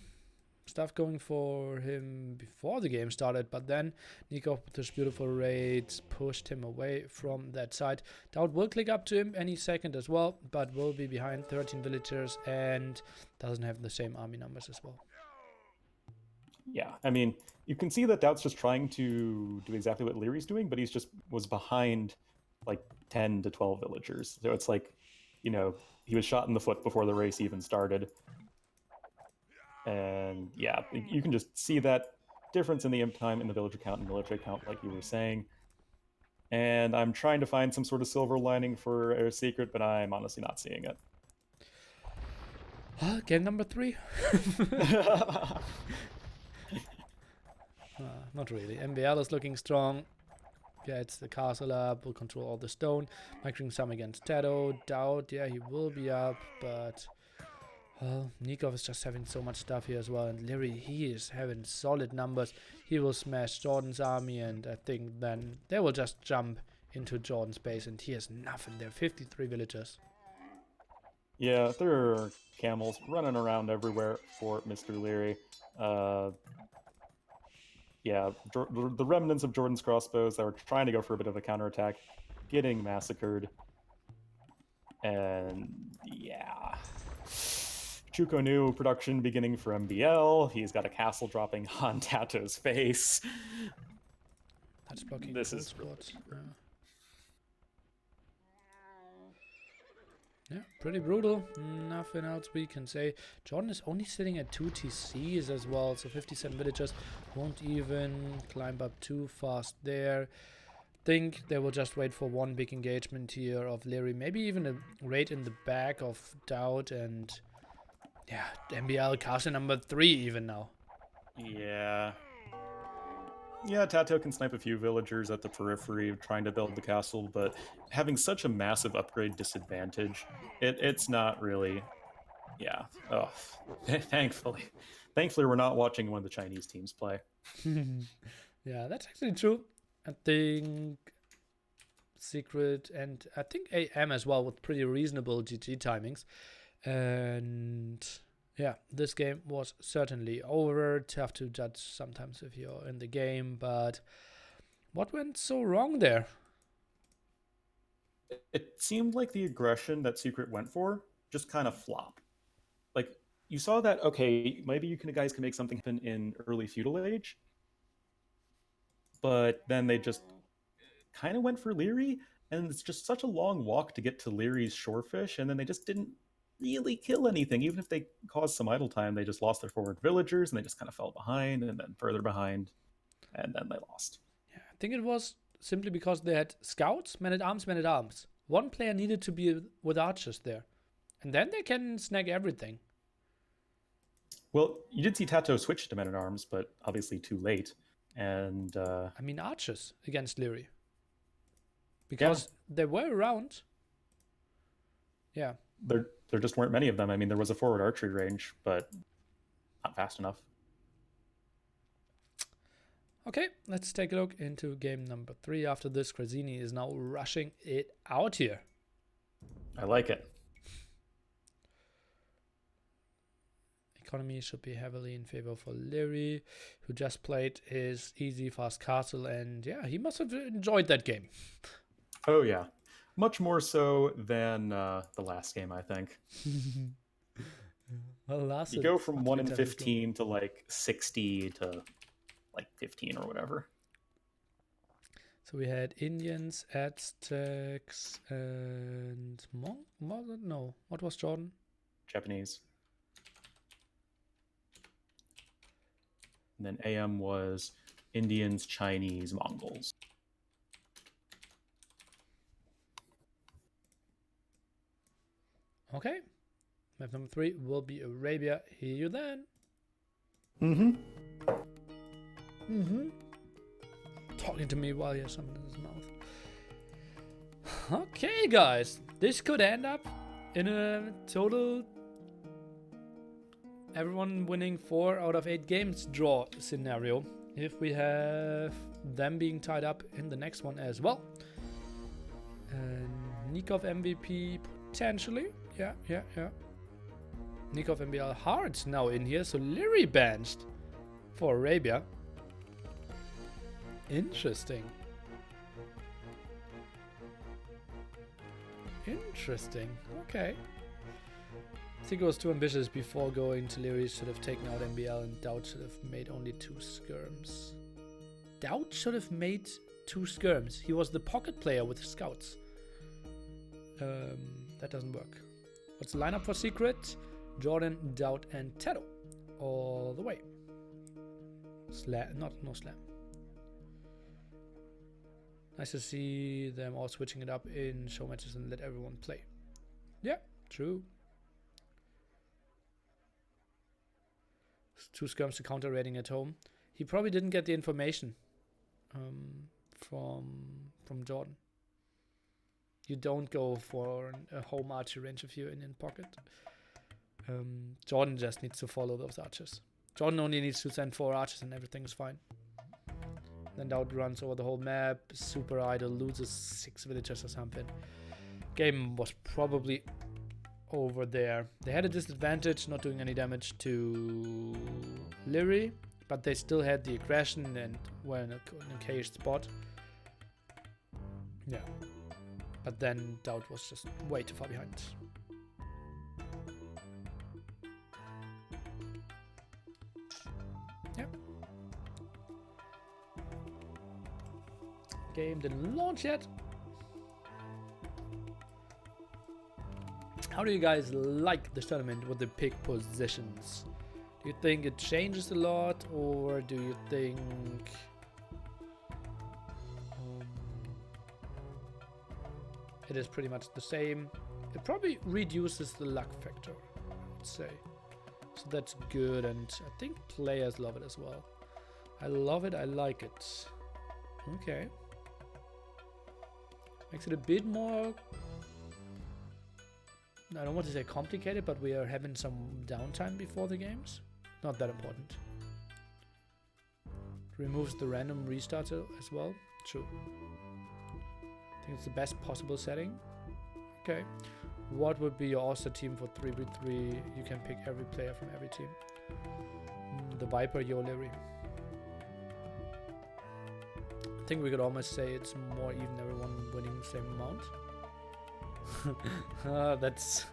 stuff going for him before the game started, but then Nikov with his beautiful raids pushed him away from that side. Dowd will click up to him any second as well, but will be behind 13 villagers and doesn't have the same army numbers as well. Yeah, I mean, you can see that Doubt's just trying to do exactly what Leary's doing, but he's just was behind like 10 to 12 villagers. So it's like, you know, he was shot in the foot before the race even started. And yeah, you can just see that difference in the imp time in the villager count and military count, like you were saying. And I'm trying to find some sort of silver lining for a secret, but I'm honestly not seeing it. Game number 3? Not really. MBL is looking strong. Gets the castle up, will control all the stone. Micring some against Tato. Doubt, yeah, he will be up, but well, Nikov is just having so much stuff here as well. And Leary, he is having solid numbers. He will smash Jordan's army, and I think then they will just jump into Jordan's base, and he has nothing there. 53 villagers. Yeah, there are camels running around everywhere for Mr. Leary. Yeah, the remnants of Jordan's crossbows that were trying to go for a bit of a counterattack, getting massacred. And yeah. Chuko new production beginning for MBL. He's got a castle dropping on Tato's face. That's blocking this full is spots. Yeah, pretty brutal. Nothing else we can say. Jordan is only sitting at 2 TCs as well, so 57 villagers won't even climb up too fast there. Think they will just wait for one big engagement here of Leary, maybe even a raid in the back of Dowd, and yeah, MBL castle number 3 even now. Yeah. Yeah, Tato can snipe a few villagers at the periphery trying to build the castle, but having such a massive upgrade disadvantage, it's not really. Yeah. Oh, thankfully. Thankfully, we're not watching one of the Chinese teams play. Yeah, that's actually true. I think Secret and I think AM as well with pretty reasonable GG timings. And yeah, this game was certainly over. Tough to judge sometimes if you're in the game, but what went so wrong there? It seemed like the aggression that Secret went for just kind of flopped. Like, you saw that, okay, maybe guys can make something happen in early feudal age, but then they just kind of went for Leary, and it's just such a long walk to get to Leary's shorefish, and then they just didn't really kill anything. Even if they caused some idle time, they just lost their forward villagers, and they just kind of fell behind, and then further behind, and then they lost. Yeah, I think it was simply because they had scouts, men-at-arms, men-at-arms. One player needed to be with archers there, and then they can snag everything. Well, you did see Tato switch to men-at-arms, but obviously too late. And I mean archers against Leary. Because they were around. Yeah. There just weren't many of them. I mean, there was a forward archery range, but not fast enough. Okay, let's take a look into game number 3. After this, Krazini is now rushing it out here. I like it. Economy should be heavily in favor for Leary, who just played his easy fast castle, and yeah, he must have enjoyed that game. Oh yeah, much more so than the last game, I think. Well, you go from 1 in 15 to like 60 to like 15 or whatever. So we had Indians, Aztecs, and no, what was Jordan? Japanese. And then AM was Indians, Chinese, Mongols. Okay. Map number 3 will be Arabia. Hear you then. Talking to me while he has something in his mouth. Okay, guys. This could end up in a total everyone winning 4 out of 8 games draw scenario. If we have them being tied up in the next one as well. And Nikov MVP potentially. Yeah. Nikov MBL Hard now in here, so Leary benched for Arabia. Interesting. Okay. I think it was too ambitious before going to Leary. Should have taken out MBL, and Dowd should have made only 2 skirms. Dowd should have made 2 skirms. He was the pocket player with scouts. That doesn't work. What's the lineup for Secret? Jordan, Dowd, and Tedo. All the way. No slam. Nice to see them all switching it up in show matches and let everyone play. Yeah, true. 2 skirms to counter raiding at home. He probably didn't get the information from Jordan. You don't go for a home archer range if you're in pocket. Jordan just needs to follow those archers. Jordan only needs to send 4 archers and everything is fine. Then Dowd runs over the whole map, super idle, loses 6 villagers or something. Game was probably over there. They had a disadvantage, not doing any damage to Leary, but they still had the aggression and were in a caged spot. Yeah. But then Dowd was just way too far behind. Yeah. Game didn't launch yet. How do you guys like this tournament with the pick positions? Do you think it changes a lot, or do you think it is pretty much the same? It probably reduces the luck factor, I would say. So that's good, and I think players love it as well. I love it, I like it. Okay. Makes it a bit more, I don't want to say complicated, but we are having some downtime before the games. Not that important. Removes the random restart as well. True. I think it's the best possible setting. Okay. What would be your All-Star team for 3v3? You can pick every player from every team. The Viper, Yo Leary. I think we could almost say it's more even, everyone winning the same amount. That's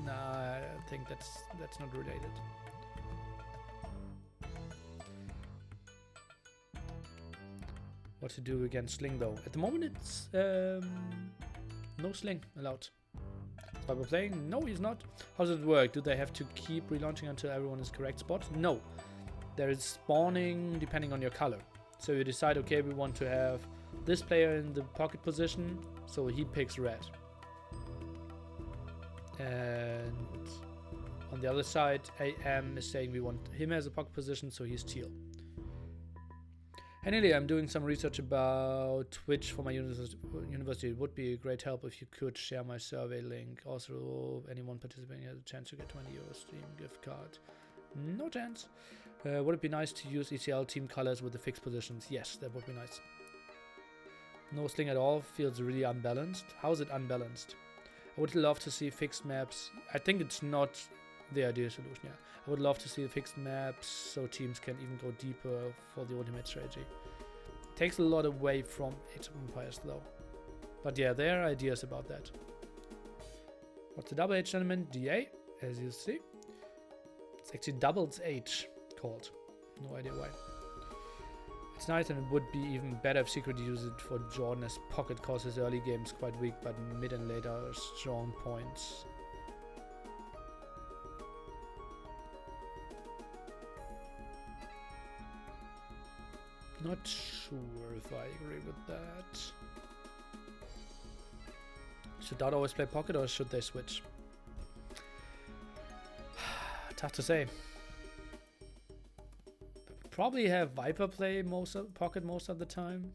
nah, I think that's not related. What to do against Sling though? At the moment it's no Sling allowed. Why we're playing? No, he's not. How does it work? Do they have to keep relaunching until everyone is correct spot? No. There is spawning depending on your color. So you decide, okay, we want to have this player in the pocket position, so he picks red. And on the other side, AM is saying we want him as a pocket position, so he's teal. Anyway, I'm doing some research about Twitch for my university. It would be a great help if you could share my survey link. Also, anyone participating has a chance to get 20 euro Steam gift card. No chance. Would it be nice to use ECL team colors with the fixed positions? Yes, that would be nice. No Sling at all feels really unbalanced. How is it unbalanced? I would love to see fixed maps. I think it's not the ideal solution, yeah. I would love to see fixed maps so teams can even go deeper for the ultimate strategy. Takes a lot away from Age of Empires though. But yeah, there are ideas about that. What's the double H tournament? DA, as you see. It's actually doubles H called. No idea why. It's nice, and it would be even better if Secret used it for Jordan, as pocket cause his early games quite weak, but mid and later are strong points. Not sure if I agree with that. Should Dowd always play pocket, or should they switch? Tough to say. Probably have Viper play pocket most of the time.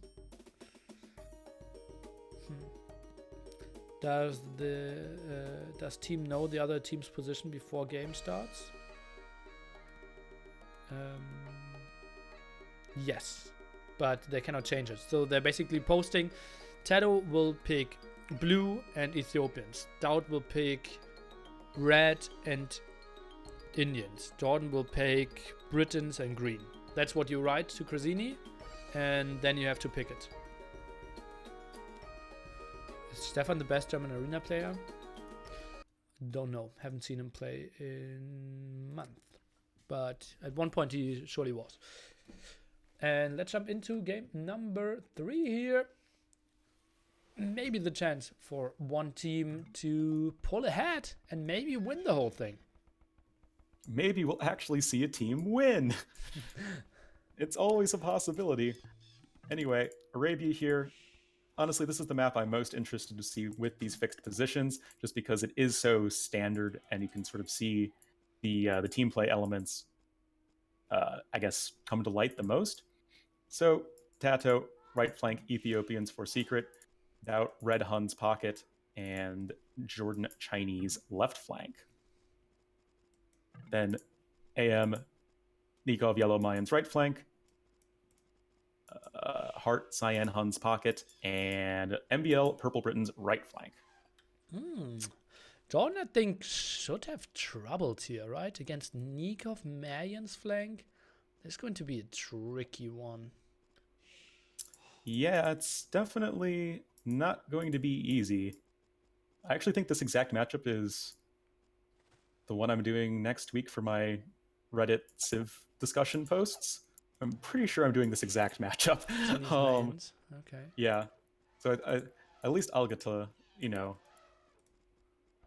Does team know the other team's position before game starts? Yes, but they cannot change it. So they're basically posting. Tado will pick blue and Ethiopians. Dowd will pick red and Indians. Jordan will pick Britons and green. That's what you write to Krasini, and then you have to pick it. Is Stefan the best German arena player? Don't know. Haven't seen him play in a month. But at one point he surely was. And let's jump into game number 3 here. Maybe the chance for one team to pull ahead and maybe win the whole thing. Maybe we'll actually see a team win. It's always a possibility. Anyway, Arabia here. Honestly, this is the map I'm most interested to see with these fixed positions, just because it is so standard and you can sort of see the team play elements, I guess, come to light the most. So, Tato, right flank, Ethiopians for secret, Doubt, Red Hun's pocket, and Jordan Chinese left flank. Then AM, Nikov, Yellow Mayans right flank, Hart, Cyan, Hun's pocket, and MBL, Purple Britain's right flank. Jordan, I think, should have troubled here, right? Against Nikov, Mayans flank. This is going to be a tricky one. Yeah, it's definitely not going to be easy. I actually think this exact matchup is the one I'm doing next week for my Reddit Civ discussion posts. I'm pretty sure I'm doing this exact matchup. Okay. Yeah. So I, at least I'll get to,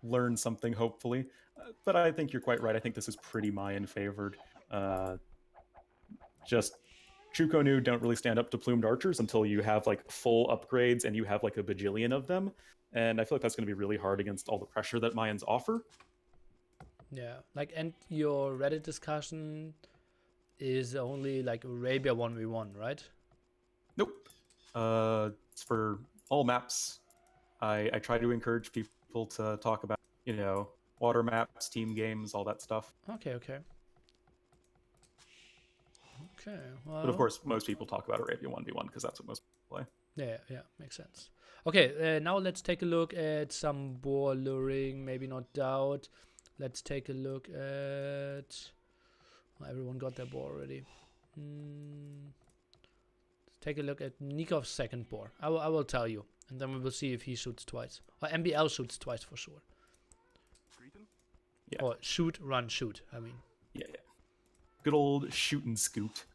learn something, hopefully. But I think you're quite right. I think this is pretty Mayan favored. Just Chukonu don't really stand up to plumed archers until you have like full upgrades and you have like a bajillion of them. And I feel like that's going to be really hard against all the pressure that Mayans offer. Yeah, and your Reddit discussion is only like Arabia 1v1, right? Nope. It's for all maps. I try to encourage people to talk about, water maps, team games, all that stuff. Okay, well... But of course, most people talk about Arabia 1v1 because that's what most people play. Yeah, makes sense. Okay, now let's take a look at some boar luring, maybe not Doubt. Let's take a look at... everyone got their boar already. Let's take a look at Nikov's second boar. I will tell you. And then we will see if he shoots twice. Or MBL shoots twice for sure. Yeah. Or shoot, run, shoot. I mean. Yeah. Good old shoot and scoot.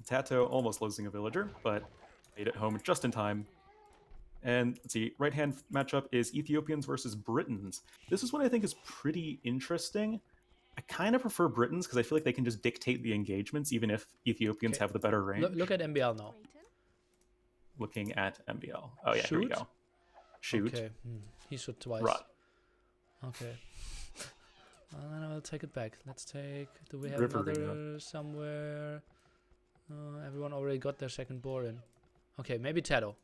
Tato almost losing a villager, but made it home just in time. And let's see, right-hand matchup is Ethiopians versus Britons. This is one I think is pretty interesting. I kind of prefer Britons because I feel like they can just dictate the engagements, even if Ethiopians have the better range. Look at MBL now. Looking at MBL. Oh yeah, here we go. Shoot. Okay, he shot twice. Run. Okay. Well, then I will take it back. Let's take... Do we have Riverina. another somewhere? Everyone already got their second boar in. Okay, maybe Tado.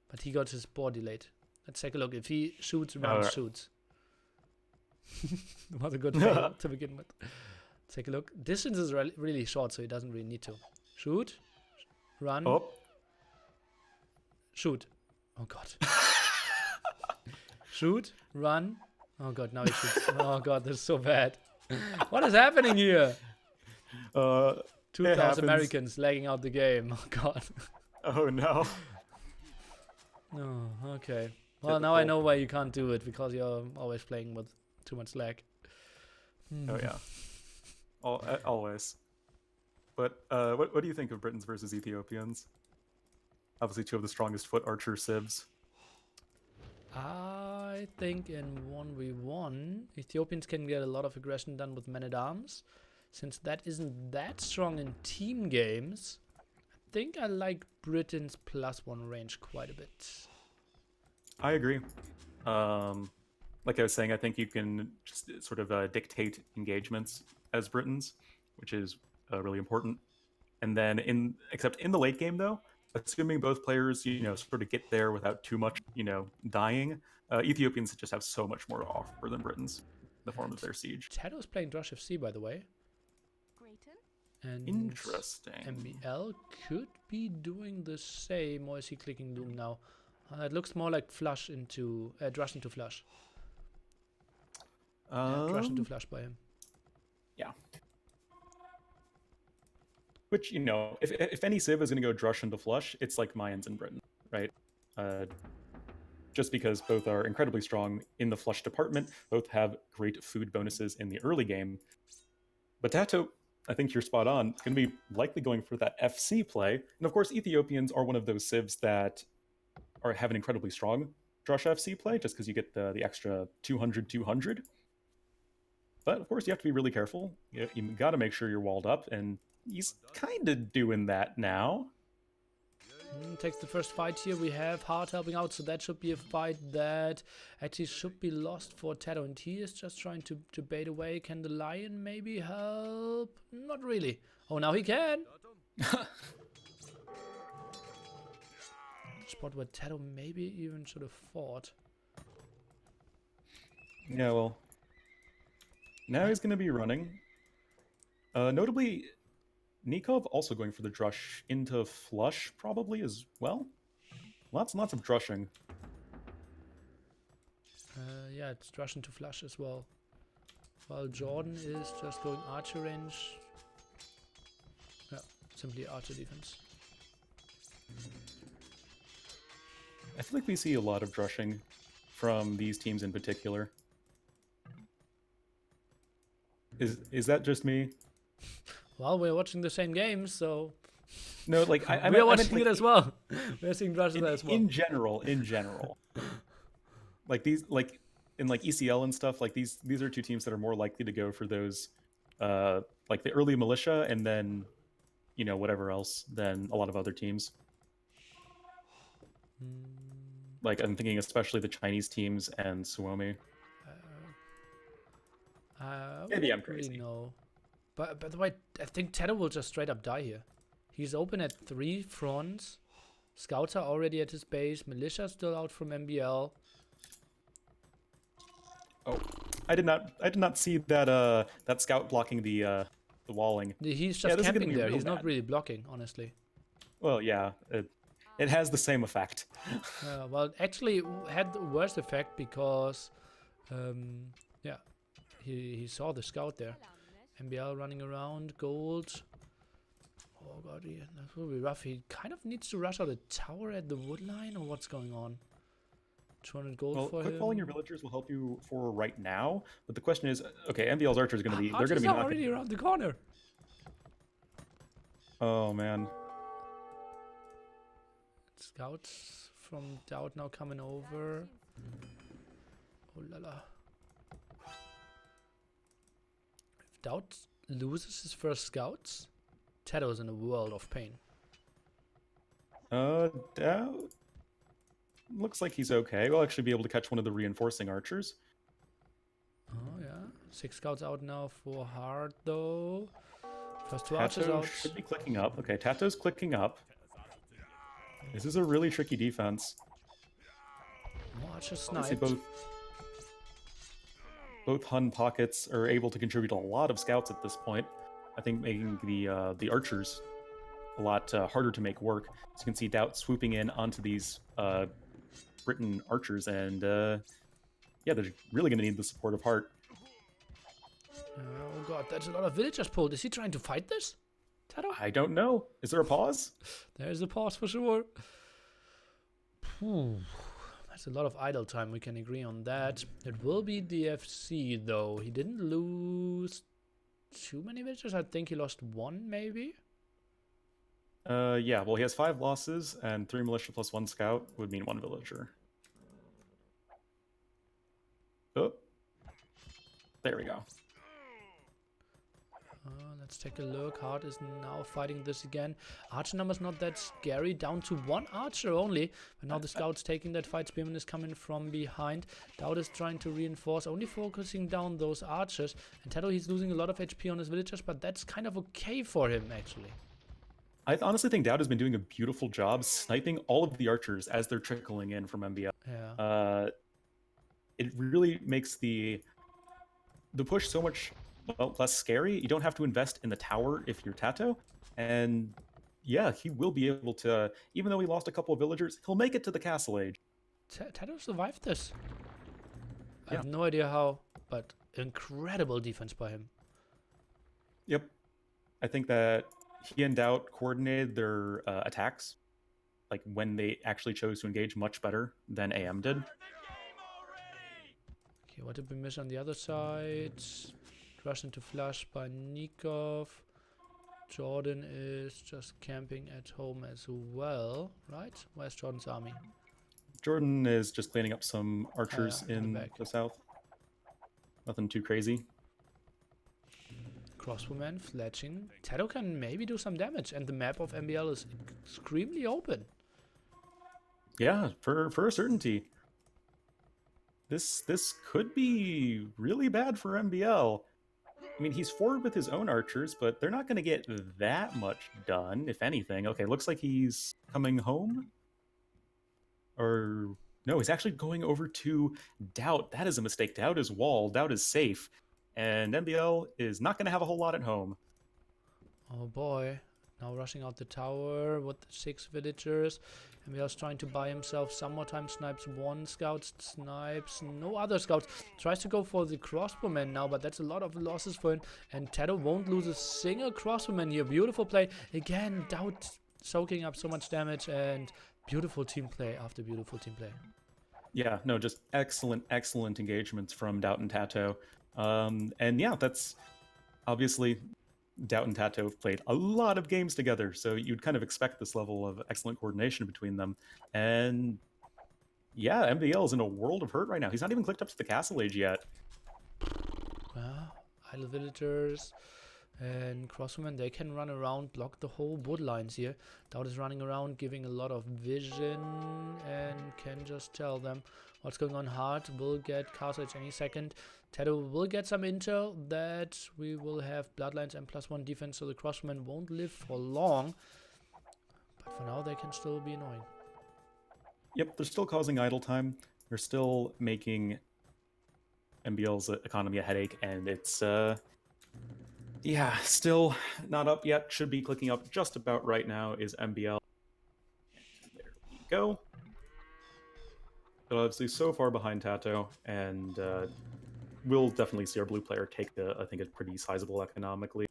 But he got his boar delayed. Let's take a look. If he shoots, runs, shoots. Was a good fail to begin with. Take a look. Distance is really short, so he doesn't really need to. Shoot. Run. Oh. Shoot. Oh, God. Shoot. Run. Oh, God. Now he shoots. Oh, God. This is so bad. What is happening here? 2,000 Americans lagging out the game. Oh, God. Oh, no. Oh, okay. Well, now I know why you can't do it, because you're always playing with too much lag. Oh, yeah. Always. But what do you think of Britons versus Ethiopians? Obviously, two of the strongest foot archer civs. I think in 1v1, Ethiopians can get a lot of aggression done with men-at-arms. Since that isn't that strong in team games, I think I like Britain's +1 range quite a bit. I agree. Like I was saying, I think you can just sort of dictate engagements as Britons, which is really important. And then, except in the late game, though, assuming both players, sort of get there without too much, dying, Ethiopians just have so much more to offer than Britons in the form of their siege. Tado's playing Drush FC, by the way. And Interesting. MBL could be doing the same, or is he clicking Doom now? It looks more like flush into drush into flush. Yeah, drush into flush by him. Yeah. Which, you know, if any Civ is going to go drush into flush, it's like Mayans in Britain, right? Just because both are incredibly strong in the flush department, both have great food bonuses in the early game. But Tato, I think you're spot on, going to be likely going for that FC play. And of course, Ethiopians are one of those Civs that have an incredibly strong drush FC play, just because you get the extra 200. But of course, you have to be really careful. You got to make sure you're walled up, and he's kind of doing that now. Takes the first fight here. We have Hart helping out, so that should be a fight that actually should be lost for Tato, and he is just trying to bait away. Can the Lion maybe help? Not really. Oh, now he can. Spot where Tato maybe even should have fought. Yeah, well, now he's going to be running. Notably, Nikov also going for the drush into flush probably as well. Lots and lots of drushing. Yeah, it's drush into flush as well. While Jordan is just going archer range. Yeah, simply archer defense. I feel like we see a lot of drushing from these teams in particular. Is that just me? Well, we're watching the same games, so no, like we are watching it as well. We're seeing drush as well. In general, like these, like in like ECL and stuff, like these are two teams that are more likely to go for those, like the early militia, and then, you know, whatever else than a lot of other teams. Like I'm thinking especially the Chinese teams and Suomi. Maybe I'm crazy. Really know. But by the way, I think Tato will just straight up die here. He's open at 3 fronts. Scouts are already at his base. Militia still out from MBL. Oh, I did not see that that scout blocking the walling. He's just camping there. He's not really blocking, honestly. Well, yeah, it has the same effect. Well, actually had the worst effect because, yeah, he saw the scout there. MBL running around, gold. Oh god, that will be rough. He kind of needs to rush out a tower at the wood line, or what's going on? 200 gold for him. Quick falling your villagers will help you for right now, but the question is, okay, MBL's archer is going to be, they're going to be already around the corner. Oh man. Scouts from Doubt now coming over. Oh la la. If Doubt loses his first scouts, Tato's in a world of pain. Doubt looks like he's okay. We'll actually be able to catch one of the reinforcing archers. Oh yeah, 6 scouts out now for Hard though. First 2 archers out. Should be clicking up. Okay, Tato's clicking up. This is a really tricky defense. Archer sniped. Both Hun pockets are able to contribute a lot of scouts at this point. I think making the archers a lot harder to make work. As you can see, Doubt swooping in onto these Britain archers, and yeah, they're really going to need the support of Hart. Oh god, that's a lot of villagers pulled. Is he trying to fight this? Tato? I don't know. Is there a pause? There's a pause for sure. That's a lot of idle time, we can agree on that. It will be DFC though. He didn't lose too many villagers. I think he lost 1 maybe. Yeah, well, he has 5 losses, and 3 militia plus 1 scout would mean 1 villager. Oh, there we go. Let's take a look. Hart is now fighting this again. Archer number's not that scary. Down to 1 archer only. But now the scout's taking that fight. Spearman is coming from behind. Dowd is trying to reinforce, only focusing down those archers. And Tato, he's losing a lot of HP on his villagers, but that's kind of okay for him, actually. I honestly think Dowd has been doing a beautiful job sniping all of the archers as they're trickling in from MBL. Yeah. It really makes the push so much well, less scary. You don't have to invest in the tower if you're Tato, and yeah, he will be able to. Even though he lost a couple of villagers, he'll make it to the castle age. Tato survived this. I Yeah. have no idea how, but incredible defense by him. Yep. I think that he and Doubt coordinated their attacks, like when they actually chose to engage, much better than AM did. Okay, what did we miss on the other side? Rush into flush by Nikov. Jordan is just camping at home as well, right? Where's Jordan's army? Jordan is just cleaning up some archers In the in back. the south. Nothing too crazy. Crossbowman fletching. Tato can maybe do some damage, and the map of MBL is extremely open. Yeah, for a certainty. This could be really bad for MBL. I mean, he's forward with his own archers, but they're not going to get that much done, if anything. Okay, looks like he's coming home. Or no, he's actually going over to Doubt. That is a mistake. Doubt is wall. Doubt is safe. And MBL is not going to have a whole lot at home. Oh boy. Now rushing out the tower with 6 villagers. MBL's trying to buy himself some more time. Snipes one scout, snipes no other scouts. Tries to go for the crossbowman now, but that's a lot of losses for him. And Tato won't lose a single crossbowman here. Beautiful play. Again, Doubt soaking up so much damage, and beautiful team play after beautiful team play. Yeah, no, just excellent, excellent engagements from Doubt and Tato. And yeah, that's obviously Doubt and Tato have played a lot of games together, so you'd kind of expect this level of excellent coordination between them. And yeah, MBL is in a world of hurt right now. He's not even clicked up to the castle age yet. Idle villagers and crosswomen, they can run around, block the whole wood lines here. Doubt is running around, giving a lot of vision, and can just tell them what's going on. Hard will get castle age any second. Tato will get some intel that we will have bloodlines and +1 defense, so the crosswomen won't live for long. But for now, they can still be annoying. Yep, they're still causing idle time. They're still making MBL's economy a headache, and it's yeah, still not up yet. Should be clicking up just about right now is MBL. There we go. But obviously so far behind Tato, and we'll definitely see our blue player take I think it's pretty sizable economically.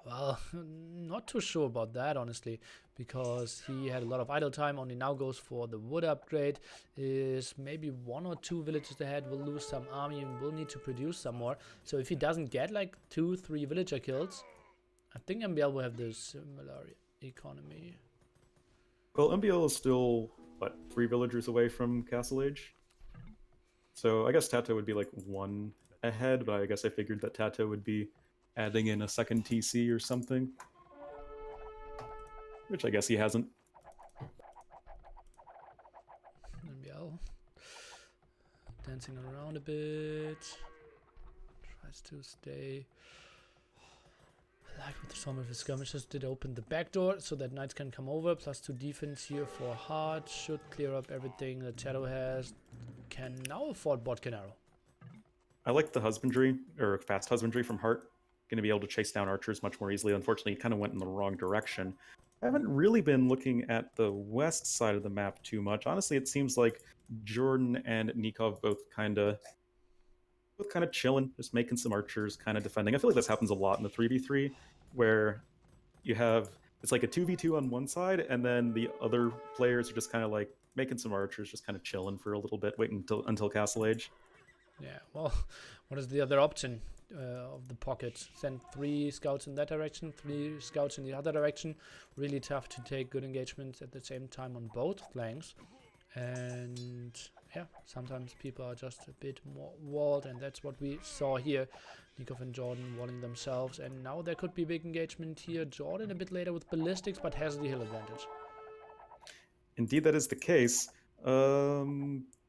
Well, not too sure about that, honestly, because he had a lot of idle time, only now goes for the wood upgrade, is maybe 1 or 2 villages ahead, will lose some army and will need to produce some more. So if he doesn't get like 2-3 villager kills, I think MBL will have the similar economy. Well, MBL is still, what, 3 villagers away from Castle Age? So I guess Tato would be like 1 ahead, but I guess I figured that Tato would be adding in a second TC or something. Which I guess he hasn't. MBL dancing around a bit, tries to stay alive with some of his skirmishes. Did open the back door so that knights can come over. +2 defense here for Hard. Should clear up everything that Tato has. Can now afford Botkin Arrow. I like the husbandry, or fast husbandry from Hart. Going to be able to chase down archers much more easily. Unfortunately, it kind of went in the wrong direction. I haven't really been looking at the west side of the map too much. Honestly, it seems like Jordan and Nikov both kind of chilling, just making some archers, kind of defending. I feel like this happens a lot in the 3v3, where you have, it's like a 2v2 on one side, and then the other players are just kind of like making some archers, just kind of chilling for a little bit, waiting until Castle Age. Yeah, well, what is the other option of the pocket? Send 3 scouts in that direction, 3 scouts in the other direction. Really tough to take good engagements at the same time on both flanks. And yeah, sometimes people are just a bit more walled, and that's what we saw here. Nikov and Jordan walling themselves, and now there could be big engagement here. Jordan a bit later with ballistics, but has the hill advantage. Indeed, that is the case.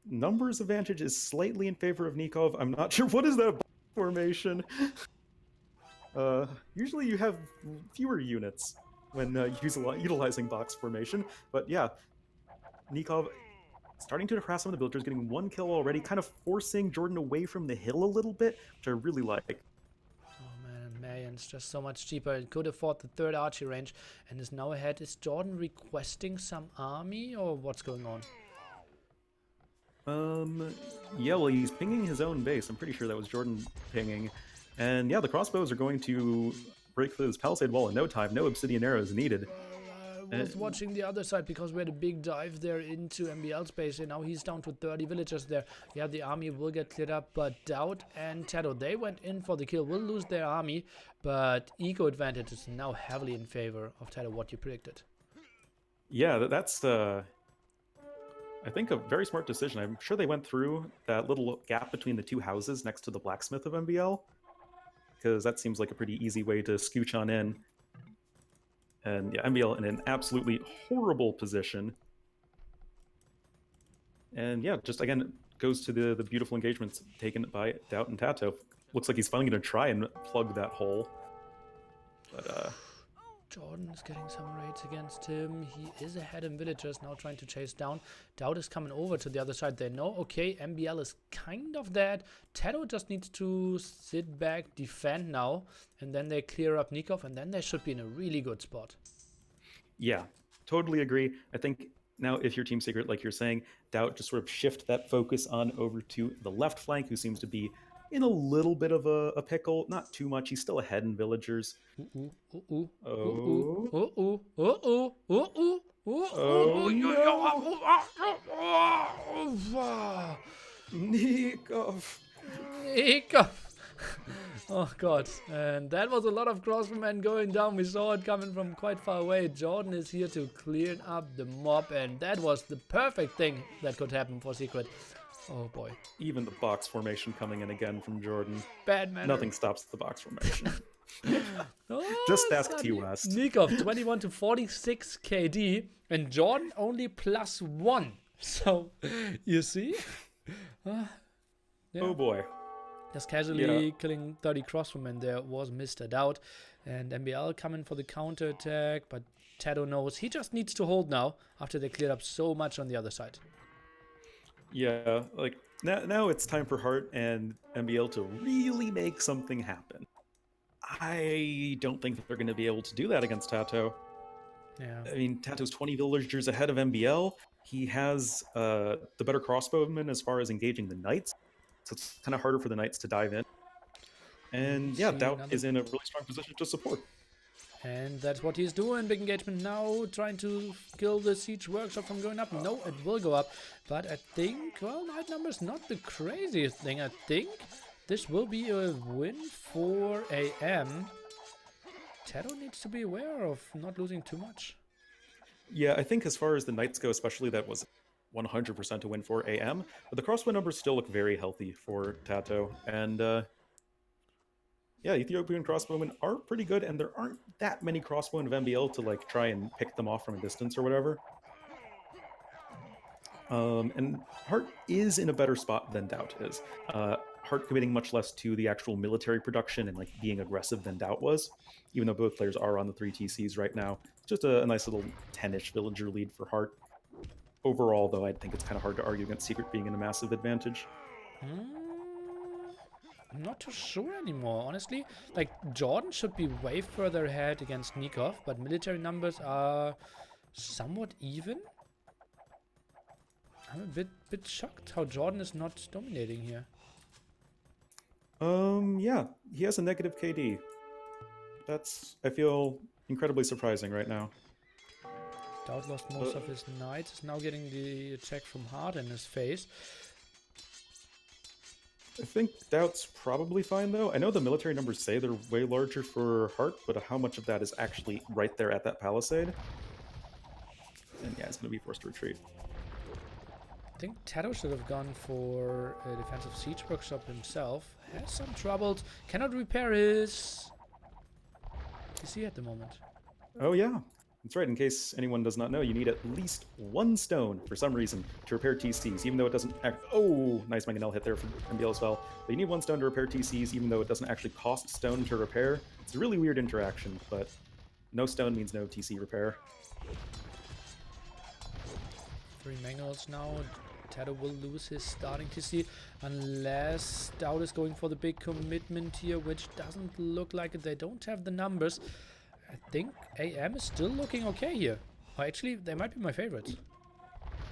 Numbers advantage is slightly in favor of Nikov. I'm not sure. What is that formation? Usually you have fewer units when utilizing box formation, but yeah, Nikov starting to harass some of the villagers, getting 1 kill already, kind of forcing Jordan away from the hill a little bit, which I really like. it's just so much cheaper. It could afford the 3rd archery range and is now ahead. Is Jordan requesting some army or what's going on? Yeah, well, he's pinging his own base. I'm pretty sure that was Jordan pinging. And yeah, the crossbows are going to break through this palisade wall in no time. No obsidian arrows needed. I was watching the other side because we had a big dive there into MBL space, and now he's down to 30 villagers there. Yeah, the army will get cleared up, but Doubt and Tato, they went in for the kill, will lose their army, but eco advantage is now heavily in favor of Tato, what you predicted. Yeah, that's I think a very smart decision. I'm sure they went through that little gap between the 2 houses next to the blacksmith of MBL, because that seems like a pretty easy way to scooch on in. And yeah, MBL in an absolutely horrible position. And yeah, just again, goes to the beautiful engagements taken by Doubt and Tato. Looks like he's finally going to try and plug that hole. But Jordan is getting some raids against him. He is ahead in villagers, now trying to chase down. Doubt is coming over to the other side. They know, okay, MBL is kind of dead. Tato just needs to sit back, defend now, and then they clear up Nikov, and then they should be in a really good spot. Yeah, totally agree. I think now if you're Team Secret, like you're saying, Doubt just sort of shift that focus on over to the left flank, who seems to be in a little bit of a pickle. Not too much. He's still ahead in villagers. Oh no! Nikov. Oh god, and that was a lot of crossbowmen going down. We saw it coming from quite far away. Jordan is here to clear up the mob, and that was the perfect thing that could happen for Secret. Oh boy. Even the box formation coming in again from Jordan. Bad man. Nothing stops the box formation. Just ask T West. Nikov 21 to 46 KD, and Jordan only +1. So, you see? Yeah. Oh boy. Just casually killing 30 crossbowmen there was Mr. Doubt. And MBL coming for the counter attack, but Tato knows he just needs to hold now after they cleared up so much on the other side. Yeah, like now it's time for Hart and MBL to really make something happen. I don't think they're going to be able to do that against Tato. Yeah. I mean, Tato's 20 villagers ahead of MBL. He has the better crossbowmen as far as engaging the knights, so it's kind of harder for the knights to dive in. And yeah, Doubt is in a really strong position to support. And that's what he's doing. Big engagement now, trying to kill the siege workshop from going up. No, it will go up. But I think, well, knight number is not the craziest thing. I think this will be a win for AM. Tato needs to be aware of not losing too much. Yeah, I think as far as the knights go, especially, that was 100% a win for AM. But the crossbow numbers still look very healthy for Tato. And yeah, Ethiopian crossbowmen are pretty good, and there aren't that many crossbowmen of MBL to like try and pick them off from a distance or whatever. And Hart is in a better spot than Doubt is. Hart committing much less to the actual military production and like being aggressive than Doubt was, even though both players are on the 3 TCs right now. Just a nice little 10-ish villager lead for Hart. Overall, though, I think it's kind of hard to argue against Secret being in a massive advantage. I'm not too sure anymore, honestly. Like, Jordan should be way further ahead against Nikov, but military numbers are somewhat even. I'm a bit shocked how Jordan is not dominating here. Yeah, he has a negative KD. That's, I feel, incredibly surprising right now. Doubt lost most of his knights, is now getting the attack from Hart in his face. I think Doubt's probably fine, though. I know the military numbers say they're way larger for Hart, but how much of that is actually right there at that palisade? And yeah, it's going to be forced to retreat. I think Tato should have gone for a defensive siege workshop himself. Has some troubles. Cannot repair his PC at the moment. Oh yeah, that's right. In case anyone does not know, you need at least 1 stone for some reason to repair TCs, even though it doesn't act. Oh, nice Mangonel hit there from MBL as well. But you need 1 stone to repair TCs, even though it doesn't actually cost stone to repair. It's a really weird interaction, but no stone means no TC repair. 3 Mangles now. Tato will lose his starting TC unless Doubt is going for the big commitment here, which doesn't look like it. They don't have the numbers. I think AM is still looking okay here. Or actually, they might be my favorites.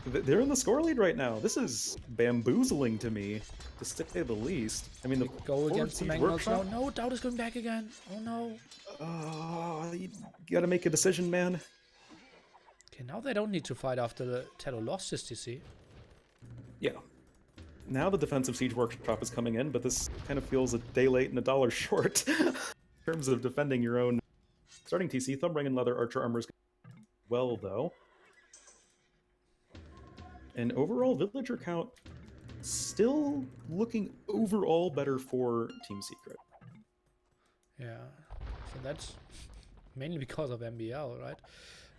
They're in the score lead right now. This is bamboozling to me, to say the least. I mean, the Go against the Siege Mangonels now. Workshop. No, Doubt is going back again. Oh no. Oh, you gotta make a decision, man. Okay, now they don't need to fight after the Tato lost his TC. Yeah. Now the defensive Siege Workshop is coming in, but this kind of feels a day late and a dollar short in terms of defending your own starting TC. Thumbring and Leather Archer Armors well, though. And overall villager count still looking overall better for Team Secret. Yeah, so that's mainly because of MBL, right?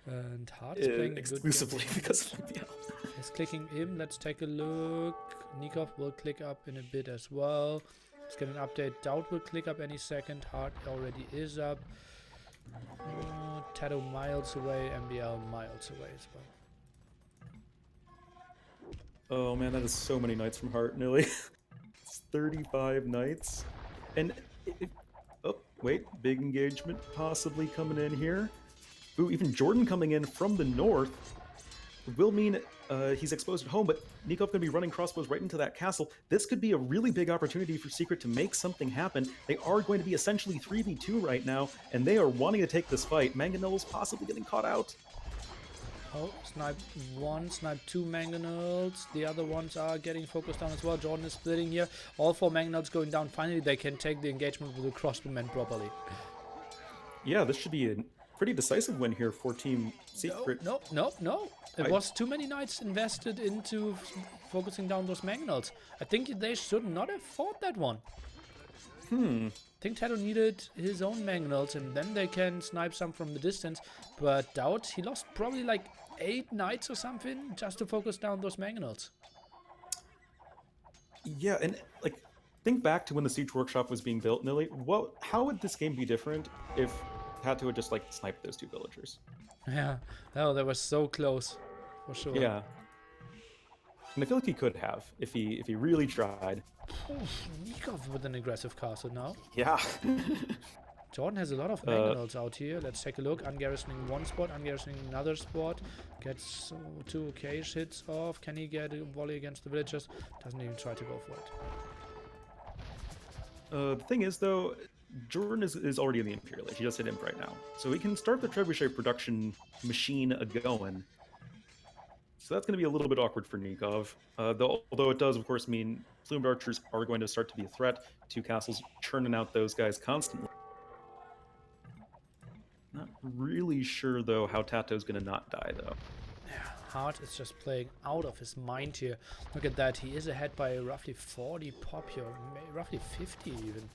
And Hart is playing exclusively because of MBL. He's clicking in. Let's take a look. Nikov will click up in a bit as well. Let's get an update. Doubt will click up any second. Hart already is up. Tato miles away. MBL miles away as well. Oh man, that is so many knights from Hart, nearly. It's 35 knights. And, oh, wait, big engagement possibly coming in here. Ooh, even Jordan coming in from the north will mean he's exposed at home, but Nikov going to be running crossbows right into that castle. This could be a really big opportunity for Secret to make something happen. They are going to be essentially 3v2 right now, and they are wanting to take this fight. Mangonels possibly getting caught out. Oh, snipe one, snipe two Mangonels. The other ones are getting focused down as well. Jordan is splitting here. All four Mangonels going down. Finally, they can take the engagement with the crossbowmen properly. Yeah, this should be a pretty decisive win here for Team Secret. No. It was too many knights invested into focusing down those Mangonels. I think they should not have fought that one. I think Tato needed his own Mangonels, and then they can snipe some from the distance. But Doubt, he lost probably like 8 knights or something just to focus down those Mangonels. Yeah, and like, think back to when the Siege Workshop was being built, Nilly. How would this game be different if Tato had just like sniped those two villagers? Yeah, no, they were so close, for sure. Yeah, and I feel like he could have if he really tried. Nikov with an aggressive castle now. Yeah. Jordan has a lot of Mangonels out here. Let's take a look. Ungarrisoning one spot, ungarrisoning another spot. Gets 2 okay hits off. Can he get a volley against the villagers? Doesn't even try to go for it. The thing is, though, Jordan is already in the Imperial Age. He just hit Imp right now. So he can start the Trebuchet production machine a-going. So that's going to be a little bit awkward for Nikov. Although it does, of course, mean Plumed Archers are going to start to be a threat. 2 castles churning out those guys constantly. Not really sure, though, how Tato's going to not die, though. Yeah, Hart is just playing out of his mind here. Look at that. He is ahead by roughly 40 pop here. Roughly 50 even.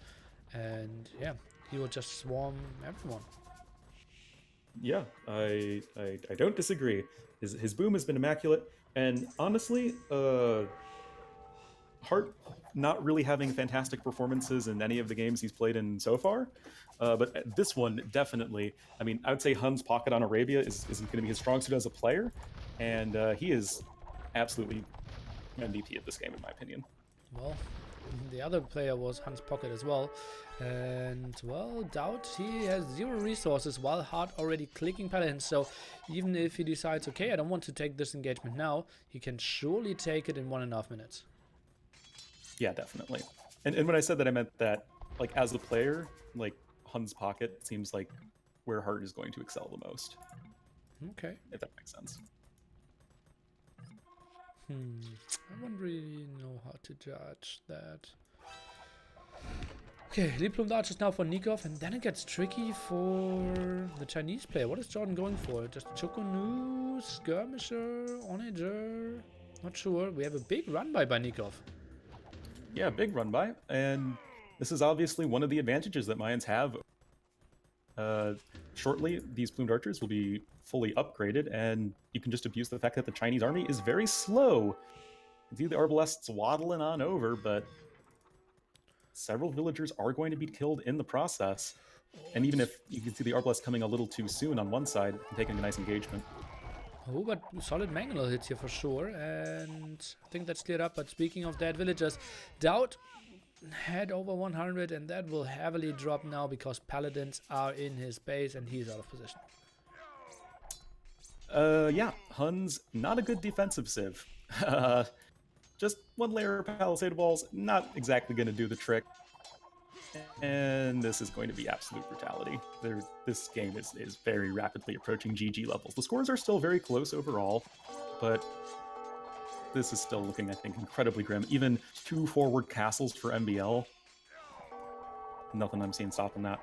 And yeah, he will just swarm everyone. Yeah, I don't disagree. His boom has been immaculate, and honestly, Hart not really having fantastic performances in any of the games he's played in so far, but this one definitely. I mean, I would say Hun's Pocket on Arabia isn't going to be his strong suit as a player, and he is absolutely MVP at this game, in my opinion. Well, the other player was Hans Pocket as well. And, well, Doubt, he has 0 resources while Hart already clicking Paladins. So even if he decides, okay, I don't want to take this engagement now, he can surely take it in 1.5 minutes. Yeah, definitely. And when I said that, I meant that, like, as a player, like, Hun's Pocket seems like where Hart is going to excel the most. Okay. If that makes sense. I wouldn't really know how to judge that. Okay, lead plumed archers now for Nikov, and then it gets tricky for the Chinese player. What is Jordan going for? Just Chokonu, Skirmisher, Onager? Not sure. We have a big run by Nikov. Yeah, big run by, and this is obviously one of the advantages that Mayans have. Shortly, these plumed archers will be fully upgraded, and you can just abuse the fact that the Chinese army is very slow. You see the arbalests waddling on over, but several villagers are going to be killed in the process. And even if you can see the arbalest coming a little too soon on one side and taking a nice engagement. Oh, but solid mangonel hits here for sure, and I think that's cleared up. But speaking of dead villagers, Doubt had over 100, and that will heavily drop now because paladins are in his base and he's out of position. Yeah, Hun's not a good defensive civ. Just one layer of palisade walls, not exactly going to do the trick. And this is going to be absolute brutality. This game is very rapidly approaching GG levels. The scores are still very close overall, but this is still looking, I think, incredibly grim. Even 2 forward castles for MBL. Nothing I'm seeing stopping that.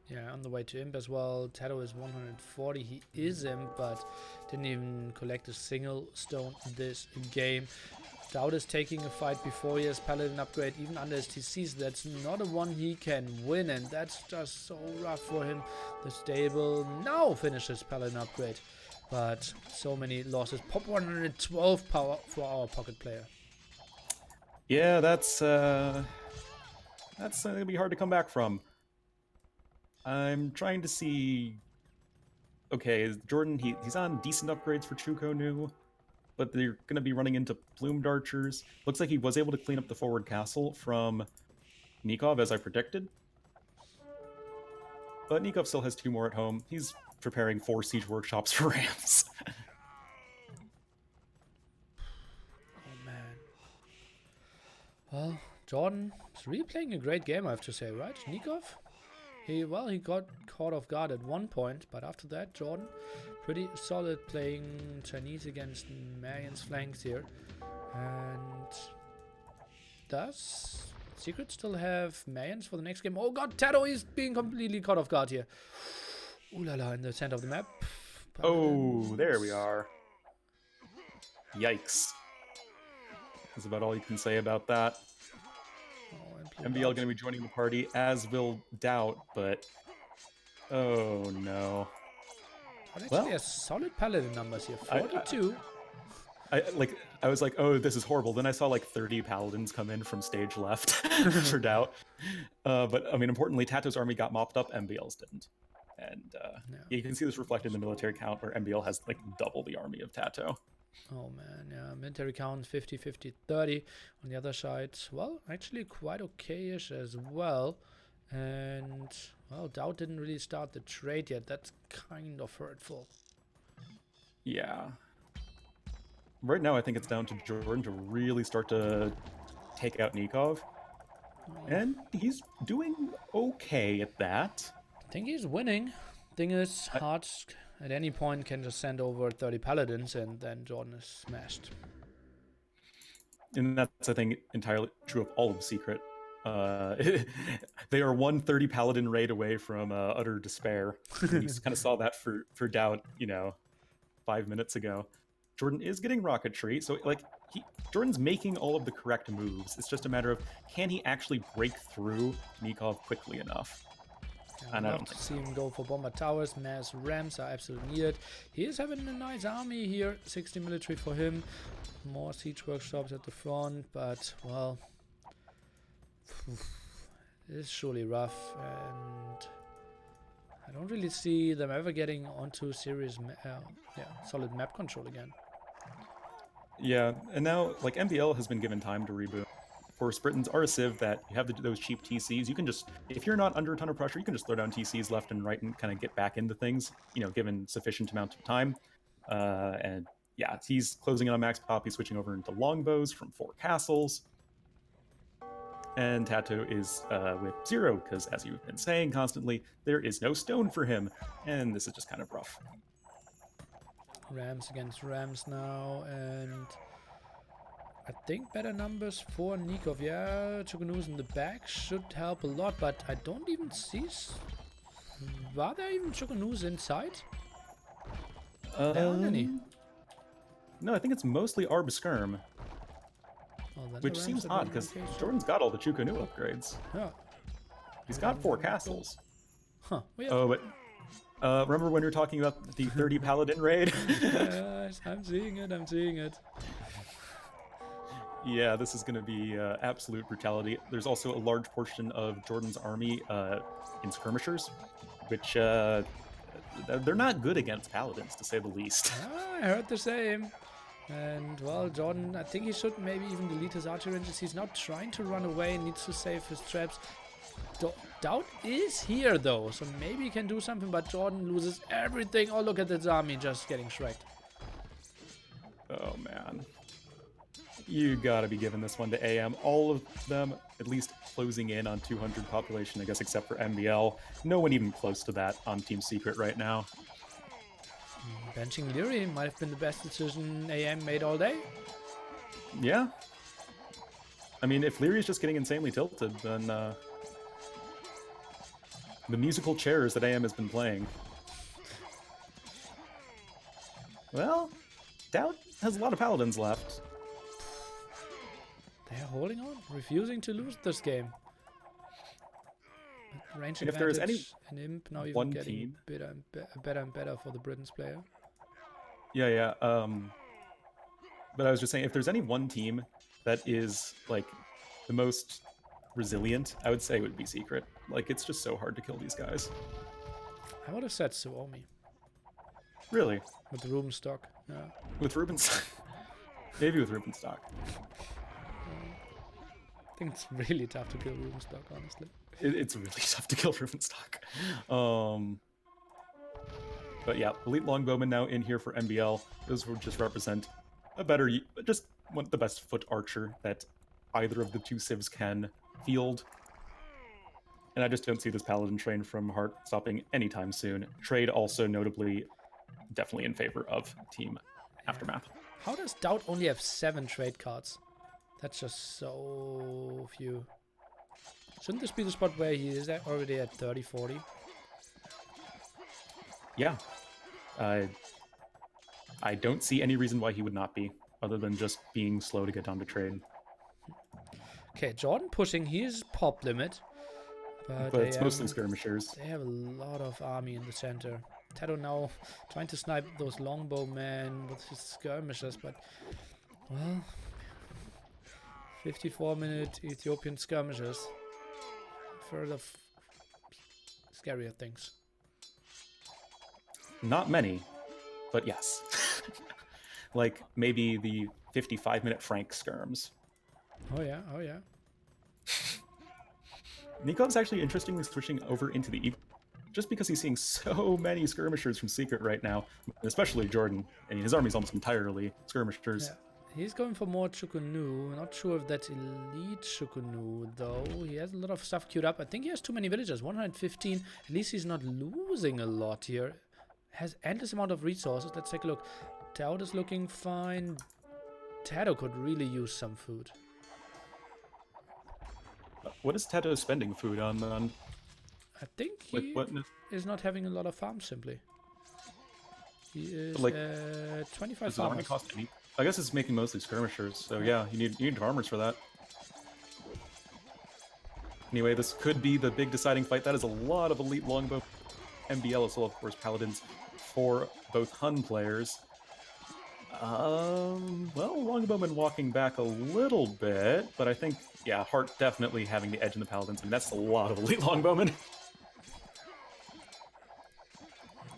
Yeah, on the way to imp as well. Tato is 140. He is imp, but didn't even collect a single stone this game. Doubt is taking a fight before he has paladin upgrade, even under his TCs. That's not a one he can win, and that's just so rough for him. The stable now finishes paladin upgrade, but so many losses. Pop 112 power for our pocket player. Yeah, that's gonna be hard to come back from. I'm trying to see. Okay, Jordan, he's on decent upgrades for Chuko Nu, but they're going to be running into Plumed Archers. Looks like he was able to clean up the forward castle from Nikov, as I predicted. But Nikov still has 2 more at home. He's preparing 4 siege workshops for Rams. Oh man. Well, Jordan is really playing a great game, I have to say, right? Nikov? He got caught off guard at one point, but after that, Jordan, pretty solid playing Chinese against Marion's flanks here. And does Secret still have Mayans for the next game? Oh god, Tato is being completely caught off guard here. Ooh la la, in the center of the map. Oh, there we are. Yikes. That's about all you can say about that. MBL going to be joining the party, as will Doubt, but oh no. But actually has solid paladin numbers here, 42. I was like, oh, this is horrible. Then I saw like 30 paladins come in from stage left for Doubt. But I mean, importantly, Tato's army got mopped up, MBL's didn't. And you can see this reflected in the military count, where MBL has like double the army of Tato. Oh man, yeah, military count 50, 50, 30. On the other side, well, actually quite okay-ish as well. And, well, Doubt didn't really start the trade yet. That's kind of hurtful. Yeah. Right now, I think it's down to Jordan to really start to take out Nikov. And he's doing okay at that. I think he's winning. Thing is, Hart at any point can just send over 30 paladins and then Jordan is smashed. And that's, I think, entirely true of all of Secret. They are 130 paladin raid away from utter despair. We kind of saw that for Doubt, 5 minutes ago. Jordan is getting rocketry, so like Jordan's making all of the correct moves. It's just a matter of, can he actually break through Nikov quickly enough? I'd love to see him go for bomber towers. Mass rams are absolutely needed. He is having a nice army here. 60 military for him. More siege workshops at the front, but well, it's surely rough, and I don't really see them ever getting onto serious, solid map control again. Yeah, and now like MBL has been given time to reboot. For Britons are a civ that you have those cheap TCs. You can just, if you're not under a ton of pressure, you can just throw down TCs left and right and kind of get back into things, given sufficient amount of time. And yeah, he's closing in on max pop. He's switching over into longbows from 4 castles. And Tato is with 0, because as you've been saying constantly, there is no stone for him. And this is just kind of rough. Rams against Rams now, and I think better numbers for Nikov. Yeah, Chukunu's in the back should help a lot, but I don't even see... Are there even Chukunu's inside? There aren't any. No, I think it's mostly Arb Skirm. Well, which seems odd, because Jordan's got all the Chukunu upgrades. Yeah. He's got 4 castles. Huh, weird. Oh, but remember when we were talking about the 30 Paladin raid? Yes, I'm seeing it. Yeah, this is going to be absolute brutality. There's also a large portion of Jordan's army in skirmishers, which they're not good against paladins, to say the least. I heard the same. And, well, Jordan, I think he should maybe even delete his archer ranges. He's not trying to run away, needs to save his traps. Doubt is here, though, so maybe he can do something, but Jordan loses everything. Oh, look at this army just getting shreked. Oh, man. You gotta be giving this one to AM. All of them at least closing in on 200 population, I guess, except for MBL. No one even close to that on Team Secret right now. Benching Leary might have been the best decision AM made all day. Yeah. I mean, if Leary's just getting insanely tilted, then the musical chairs that AM has been playing. Well, Doubt has a lot of paladins left. They're holding on, refusing to lose this game. Range and if there is any an imp now even one getting team, better and better for the Britain's player. Yeah. But I was just saying, if there's any one team that is like the most resilient, I would say it would be Secret. Like, it's just so hard to kill these guys. I would have said Suomi. Really? With the Ruben stock. Yeah. With Rubenstock? Maybe with Rubenstock. I think it's really tough to kill Ruben stock, honestly. It's really tough to kill Rubenstock. But yeah, Elite Longbowmen now in here for MBL. Those would just represent a better, just the best foot archer that either of the two civs can field. And I just don't see this Paladin train from Hart stopping anytime soon. Trade also notably definitely in favor of Team Aftermath. How does Doubt only have 7 trade cards? That's just so few. Shouldn't this be the spot where he is already at 30, 40? Yeah. I don't see any reason why he would not be, other than just being slow to get down to trade. Okay, Jordan pushing his pop limit. But it's mostly skirmishers. They have a lot of army in the center. Tato now trying to snipe those longbowmen with his skirmishers, but, well, 54-minute Ethiopian skirmishers. Further scarier things. Not many, but yes. Like maybe the 55-minute Frank skirms. Oh yeah. Nikov's actually interestingly switching over into the Eagle, just because he's seeing so many skirmishers from Secret right now, especially Jordan. I mean, his army's almost entirely skirmishers. Yeah. He's going for more Chukunu. Not sure if that's elite Chukunu, though. He has a lot of stuff queued up. I think he has too many villagers. 115. At least he's not losing a lot here. Has endless amount of resources. Let's take a look. Taut is looking fine. Tato could really use some food. What is Tato spending food on? I think he is not having a lot of farms, simply. He is like, 25 does army farmers. cost any? I guess it's making mostly skirmishers, so yeah, you need farmers for that. Anyway, this could be the big deciding fight. That is a lot of elite longbow, MBL as well, of course, paladins for both Hun players. Well, longbowmen walking back a little bit, but I think, yeah, Hart definitely having the edge in the paladins. I mean, that's a lot of elite longbowmen.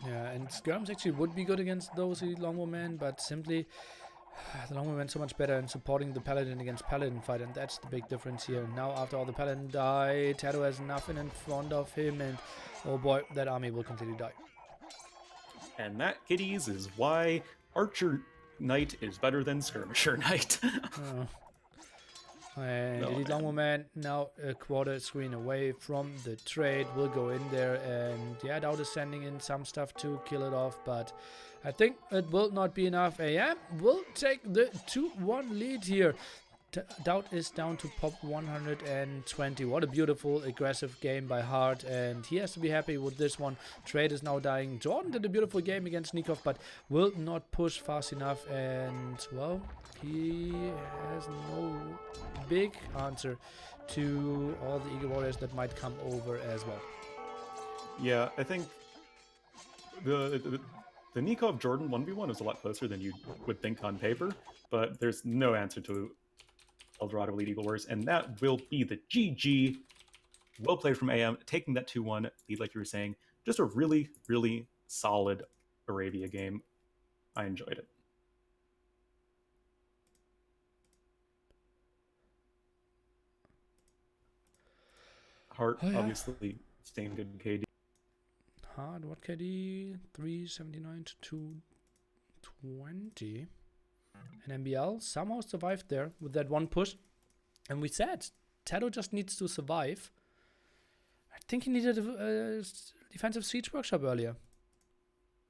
Yeah, and skirms actually would be good against those elite longbowmen, but simply the longbowmen so much better in supporting the paladin against paladin fight, and that's the big difference here. Now, after all the paladin die, Tato has nothing in front of him, and oh boy, that army will completely die. And that, kiddies, is why Archer Knight is better than Skirmisher Knight. And Elite Longbowman now a quarter screen away from the trade. Will go in there, and yeah, Doubt is sending in some stuff to kill it off, but I think it will not be enough. AM will take the 2-1 lead here. Doubt is down to pop 120. What a beautiful aggressive game by Hart, and he has to be happy with this one. Trade is now dying. Jordan did a beautiful game against Nikov, but will not push fast enough, and well, he has no big answer to all the Eagle Warriors that might come over as well. Yeah, I think the Nikov Jordan 1v1 is a lot closer than you would think on paper, but there's no answer to Eldorado Elite Eagle Warriors, and that will be the GG. Well played from AM, taking that 2-1 lead, like you were saying. Just a really, really solid Arabia game. I enjoyed it. Hart, obviously, staying good KD. Hard, what KD? 379 to 220. And MBL somehow survived there with that one push. And we said, Tado just needs to survive. I think he needed a defensive siege workshop earlier.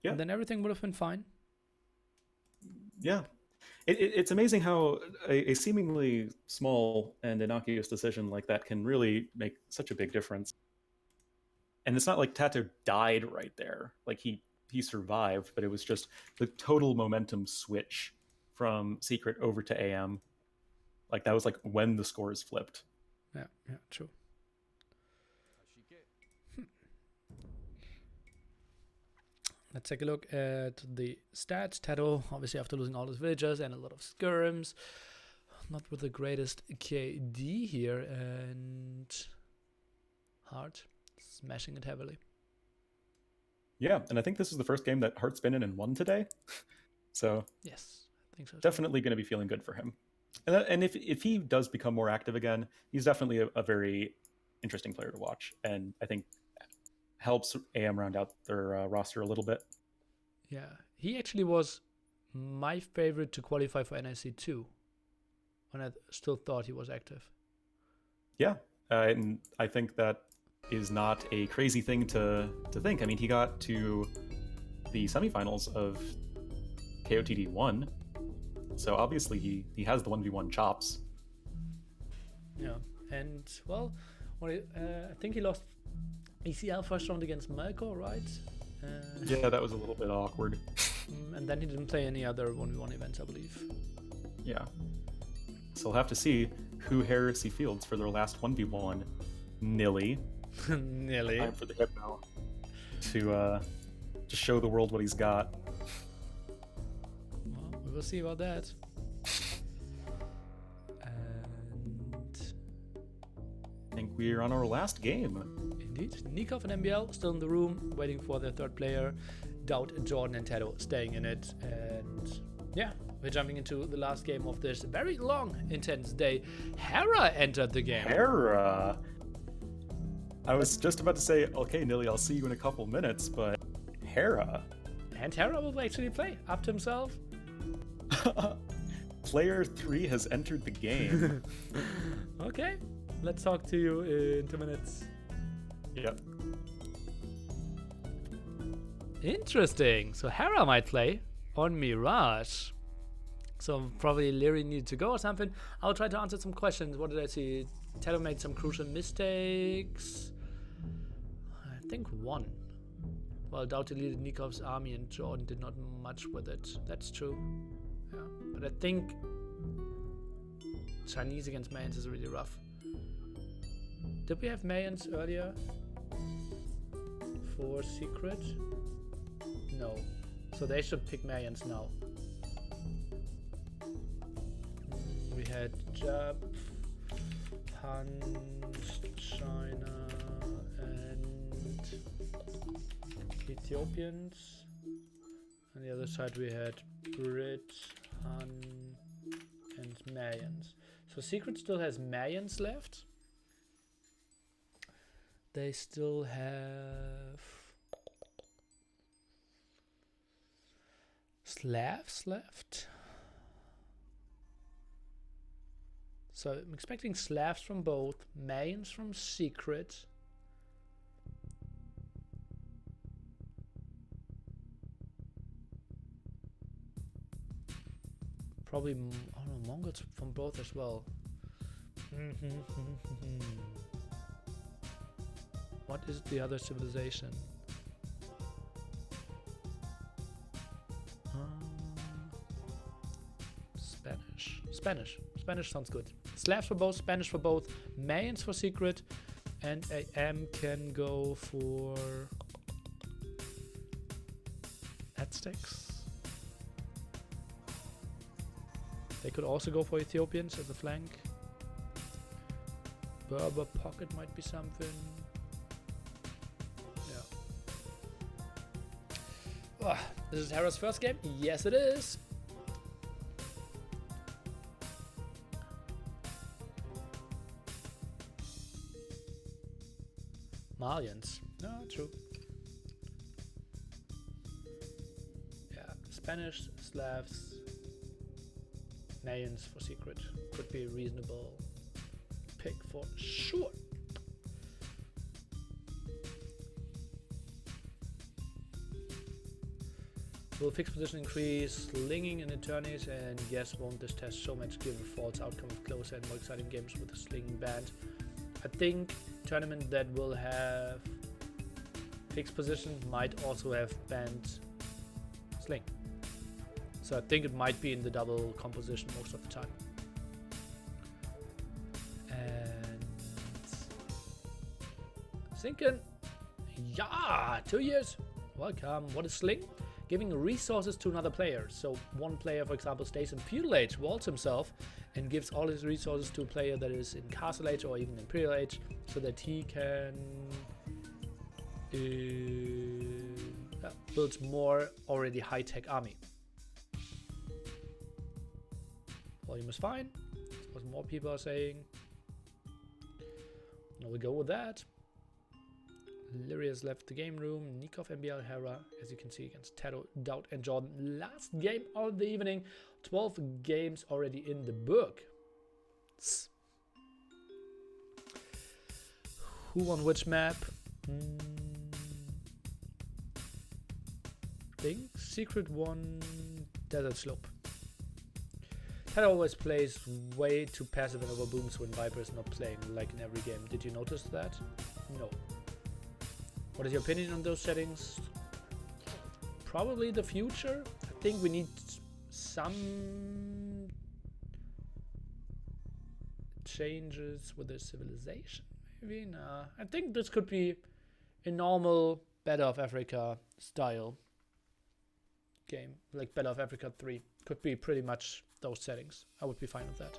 Yeah. And then everything would have been fine. Yeah. It's amazing how a seemingly small and innocuous decision like that can really make such a big difference. And it's not like Tato died right there. Like he survived, but it was just the total momentum switch from Secret over to AM. Like that was like when the scores flipped. Yeah, true. Let's take a look at the stats. Tato, obviously after losing all his villagers and a lot of skirms, not with the greatest KD here, and Hart smashing it heavily. Yeah, and I think this is the first game that Hart's been in and won today. So yes, I think so. Definitely going to be feeling good for him. And if he does become more active again, he's definitely a very interesting player to watch, and I think helps AM round out their roster a little bit. Yeah, he actually was my favorite to qualify for NIC 2 when I still thought he was active. Yeah, and I think that is not a crazy thing to think. I mean, he got to the semifinals of KOTD 1, so obviously he has the 1v1 chops. Yeah, and well, I think he lost ACL first round against Melkor, right? Yeah, that was a little bit awkward. And then he didn't play any other 1v1 events, I believe. Yeah. So we'll have to see who Heresy fields for their last 1v1. Nilly. Nilly. Time for the Hypno to show the world what he's got. Well, we will see about that. And I think we're on our last game. Indeed. Nikov and MBL still in the room, waiting for their third player. Doubt, Jordan, and Tato staying in it. And yeah, we're jumping into the last game of this very long, intense day. Hera entered the game. Hera! I was just about to say, okay, Nilly, I'll see you in a couple minutes, but Hera. And Hera will actually play up to himself. Player 3 has entered the game. Okay, let's talk to you in 2 minutes. Yep. Interesting. So Hera might play on Mirage. So probably Leary needed to go or something. I'll try to answer some questions. What did I see? Tato made some crucial mistakes. I think one. Well, Doubt deleted Nikov's army and Jordan did not much with it. That's true. Yeah. But I think Chinese against Mayans is really rough. Did we have Mayans earlier? For Secret? No. So they should pick Mayans now. We had Jab, Punch, China, and Ethiopians. On the other side we had Brit, Han, and Mayans. So Secret still has Mayans left. They still have Slavs left. So I'm expecting Slavs from both, Mayans from Secret. Probably, I don't know, Mongols from both as well. What is the other civilization? Spanish sounds good. Slavs for both, Spanish for both, Mayans for Secret, and AM can go for Aztecs. They could also go for Ethiopians as a flank. Berber pocket might be something. Yeah. This is Hera's first game? Yes, it is. Malians. No, true. Yeah, Spanish, Slavs, Mayans for secret. Could be a reasonable pick for sure. Will fixed position increase slinging in attorneys, and yes, won't this test Showmatch give a false outcome of closer and more exciting games with a slinging banned? I think tournament that will have fixed position might also have banned sling. So I think it might be in the double composition most of the time. And thinking, yeah, 2 years. Welcome. What is sling? Giving resources to another player. So one player, for example, stays in feudal age, walls himself, and gives all his resources to a player that is in castle age or even imperial age, so that he can build more already high-tech army. Volume is fine. That's what more people are saying. Now we go with that. Lyria's left the game room. Nikov, MBL, Hera, as you can see, against Tato, Doubt, and Jordan. Last game of the evening. 12 games already in the book. Who won which map? Think Secret won Desert Slope. Tato always plays way too passive and overbooms when Viper is not playing, like in every game. Did you notice that? No. What is your opinion on those settings? Probably the future. I think we need some changes with the civilization. Maybe, nah. I think this could be a normal Battle of Africa style game, like Battle of Africa 3. Could be pretty much those settings. I would be fine with that.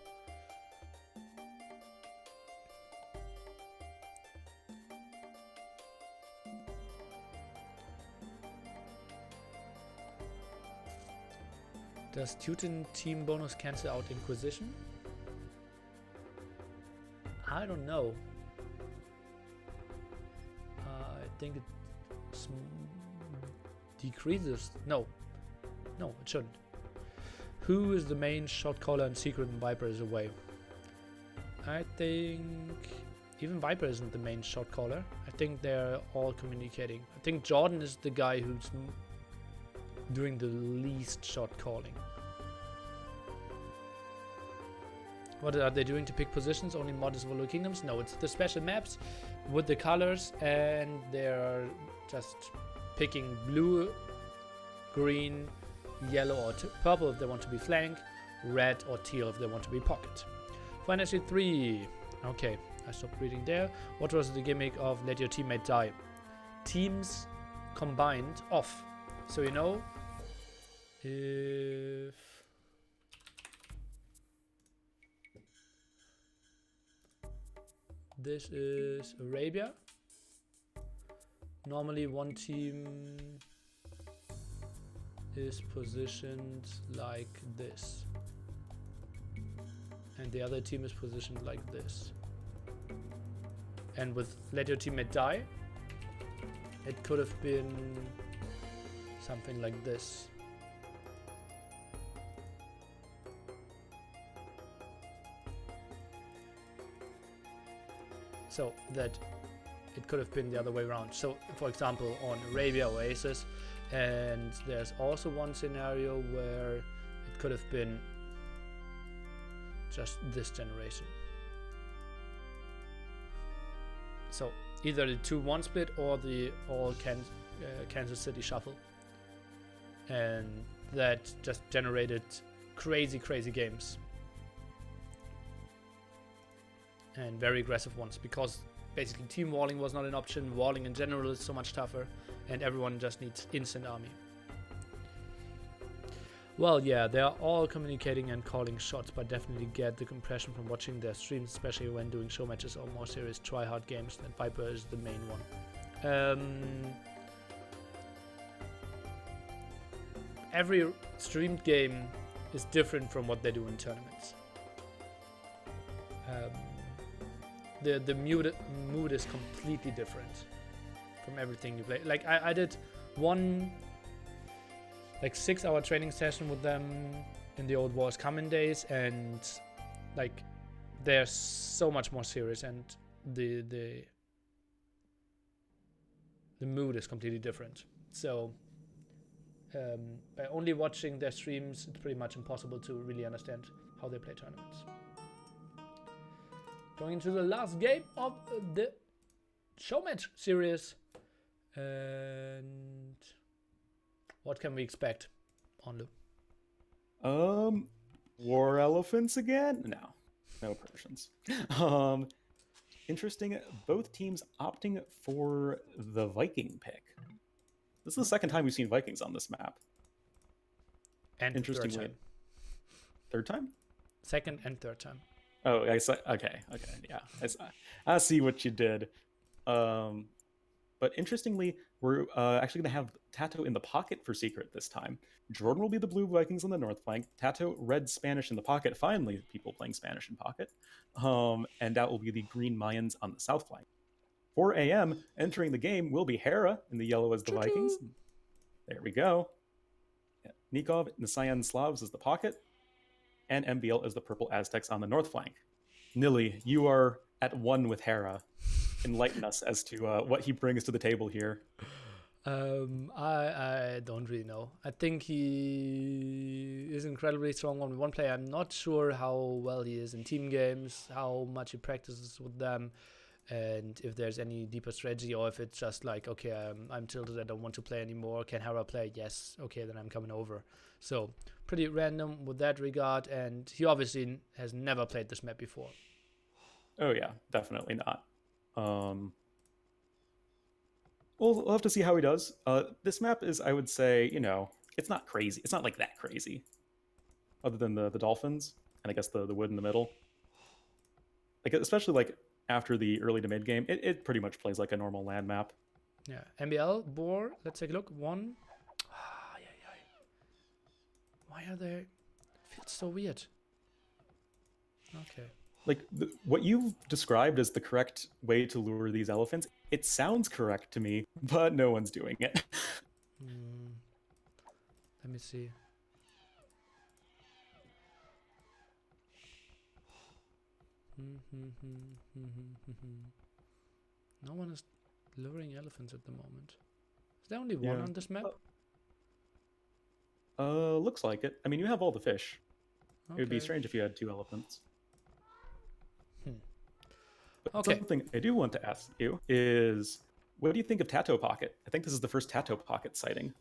Does Teuton team bonus cancel out Inquisition? I don't know. I think it decreases. No, it shouldn't. Who is the main shot caller in Secret and Viper is away? I think even Viper isn't the main shot caller. I think they're all communicating. I think Jordan is the guy who's doing the least shot calling. What are they doing to pick positions? Only models of Hollow Kingdoms? No, it's the special maps with the colors, and they're just picking blue, green, yellow or purple if they want to be flank, red or teal if they want to be pocket. Final 3. Okay, I stopped reading there. What was the gimmick of let your teammate die? Teams combined off. So you know, if this is Arabia, normally one team is positioned like this, and the other team is positioned like this. And with let your teammate die, it could have been something like this. So that it could have been the other way around. So for example on Arabia Oasis, and there's also one scenario where it could have been just this generation. So either the 2-1 split or the all Kansas City shuffle, and that just generated crazy games and very aggressive ones, because basically team walling was not an option. Walling in general is so much tougher, and everyone just needs instant army. Well, yeah, they are all communicating and calling shots, but definitely get the impression from watching their streams, especially when doing show matches or more serious try-hard games, that Viper is the main one. every streamed game is different from what they do in tournaments. The mood is completely different from everything you play. Like I did one 6-hour training session with them in the old Wars Common days, and like they're so much more serious, and the mood is completely different. So by only watching their streams, it's pretty much impossible to really understand how they play tournaments. Going into the last game of the Showmatch series, and what can we expect, Onlu? War elephants again? No Persians. Interesting. Both teams opting for the Viking pick. This is the second time we've seen Vikings on this map. And interestingly, third time? Second and third time. Oh, I see. Okay, yeah. I see what you did. But interestingly, we're actually going to have Tato in the pocket for Secret this time. Jordan will be the blue Vikings on the north flank. Tato, red Spanish in the pocket. Finally, people playing Spanish in pocket. And that will be the green Mayans on the south flank. 4 a.m. entering the game will be Hera in the yellow as the Vikings. There we go. Yeah. Nikov in the cyan Slavs as the pocket. And MBL as the purple Aztecs on the north flank. Nilly, you are at one with Hera. Enlighten us as to what he brings to the table here. I don't really know. I think he is incredibly strong on one player. I'm not sure how well he is in team games, how much he practices with them, and if there's any deeper strategy, or if it's just like, okay, I'm tilted, I don't want to play anymore. Can Hera play? Yes. Okay, then I'm coming over. So pretty random with that regard, and he obviously has never played this map before. Oh yeah, definitely not. We'll have to see how he does. This map is, I would say, it's not crazy. It's not like that crazy. Other than the dolphins, and I guess the wood in the middle. Like, especially like after the early to mid game, it pretty much plays like a normal land map. Yeah, MBL, Boar, let's take a look. One. Why are they... Feels so weird. Okay. Like, what you've described as the correct way to lure these elephants, it sounds correct to me, but no one's doing it. Let me see. No one is luring elephants at the moment. Is there only one on this map? Looks like it. I mean, you have all the fish. Okay. It would be strange if you had 2 elephants. But Okay. something I do want to ask you is, what do you think of Tato Pocket? I think this is the first Tato Pocket sighting.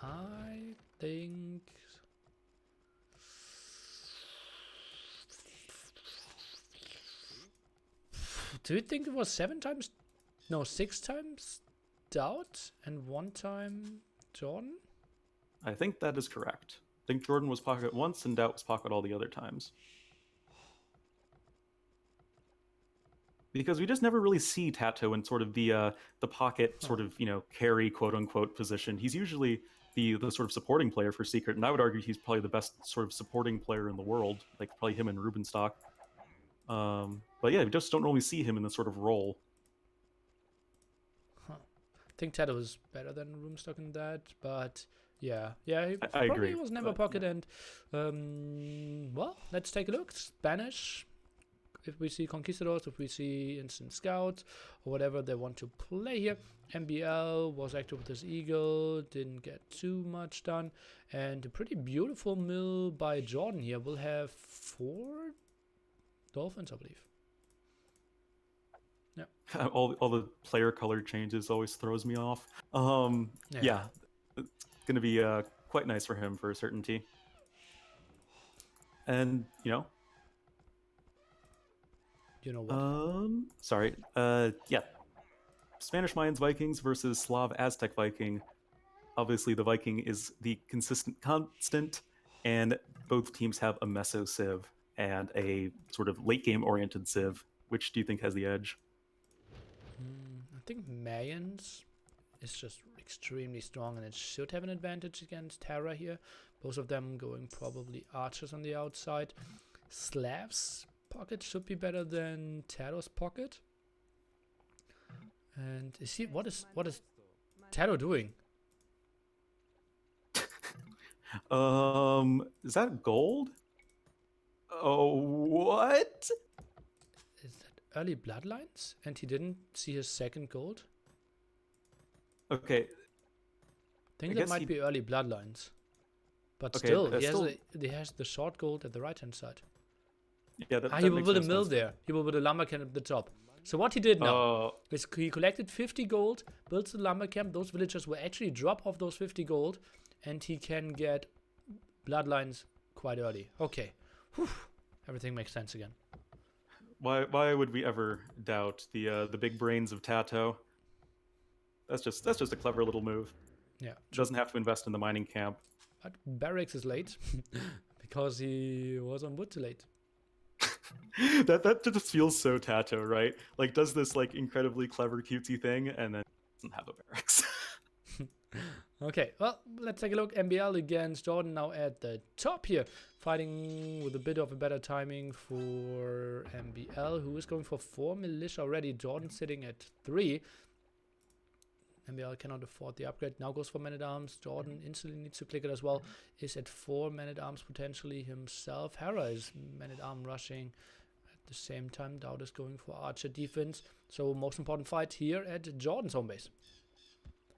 I think... Do you think it was 7 times? No, 6 times Doubt and 1 time Jordan? I think that is correct. I think Jordan was pocket once and Doubt was pocket all the other times. Because we just never really see Tato in sort of the pocket sort of, carry quote unquote position. He's usually the sort of supporting player for Secret, and I would argue he's probably the best sort of supporting player in the world, like probably him and Rubenstock. But yeah, we just don't really see him in this sort of role. I think Tato was better than Rubenstock in that, but yeah, he I probably agree, was never pocket. Yeah. And well, let's take a look. Spanish. If we see Conquistadors, if we see Instant Scouts, or whatever they want to play here. MBL was active with his Eagle, didn't get too much done. And a pretty beautiful mill by Jordan here. We'll have 4 Dolphins, I believe. Yeah. All the player color changes always throws me off. Yeah, it's going to be quite nice for him for certainty. And, You know what? Sorry. Yeah. Spanish Mayans Vikings versus Slav Aztec Viking. Obviously, the Viking is the consistent constant, and both teams have a Meso Civ and a sort of late game oriented Civ. Which do you think has the edge? I think Mayans is just extremely strong, and it should have an advantage against Terra here. Both of them going probably archers on the outside. Slav's pocket should be better than Terro's pocket. And is he, what is Terro doing? Is that gold? Oh, what? Is that early bloodlines? And he didn't see his second gold? Okay. I think that might be early bloodlines. But Okay, still, he has the short gold at the right hand side. Yeah, that he will makes build a no mill sense. there. He will build a lumber camp at the top. So what he did now is he collected 50 gold, built the lumber camp. Those villagers will actually drop off those 50 gold, and he can get bloodlines quite early. Okay. Whew. Everything makes sense again. Why would we ever doubt the big brains of Tato? That's just a clever little move. Yeah. Doesn't have to invest in the mining camp. But Barracks is late because he was on wood too late. that just feels so Tato, right? Like does this like incredibly clever cutesy thing and then doesn't have a barracks. Okay, well, let's take a look. MBL against Jordan now at the top here. Fighting with a bit of a better timing for MBL, who is going for 4 militia already. Jordan sitting at 3. MBL cannot afford the upgrade. Now goes for man-at-arms. Jordan instantly needs to click it as well. Is at 4 man-at-arms potentially himself. Hera is man-at-arm rushing at the same time. Dowd is going for archer defense. So most important fight here at Jordan's home base.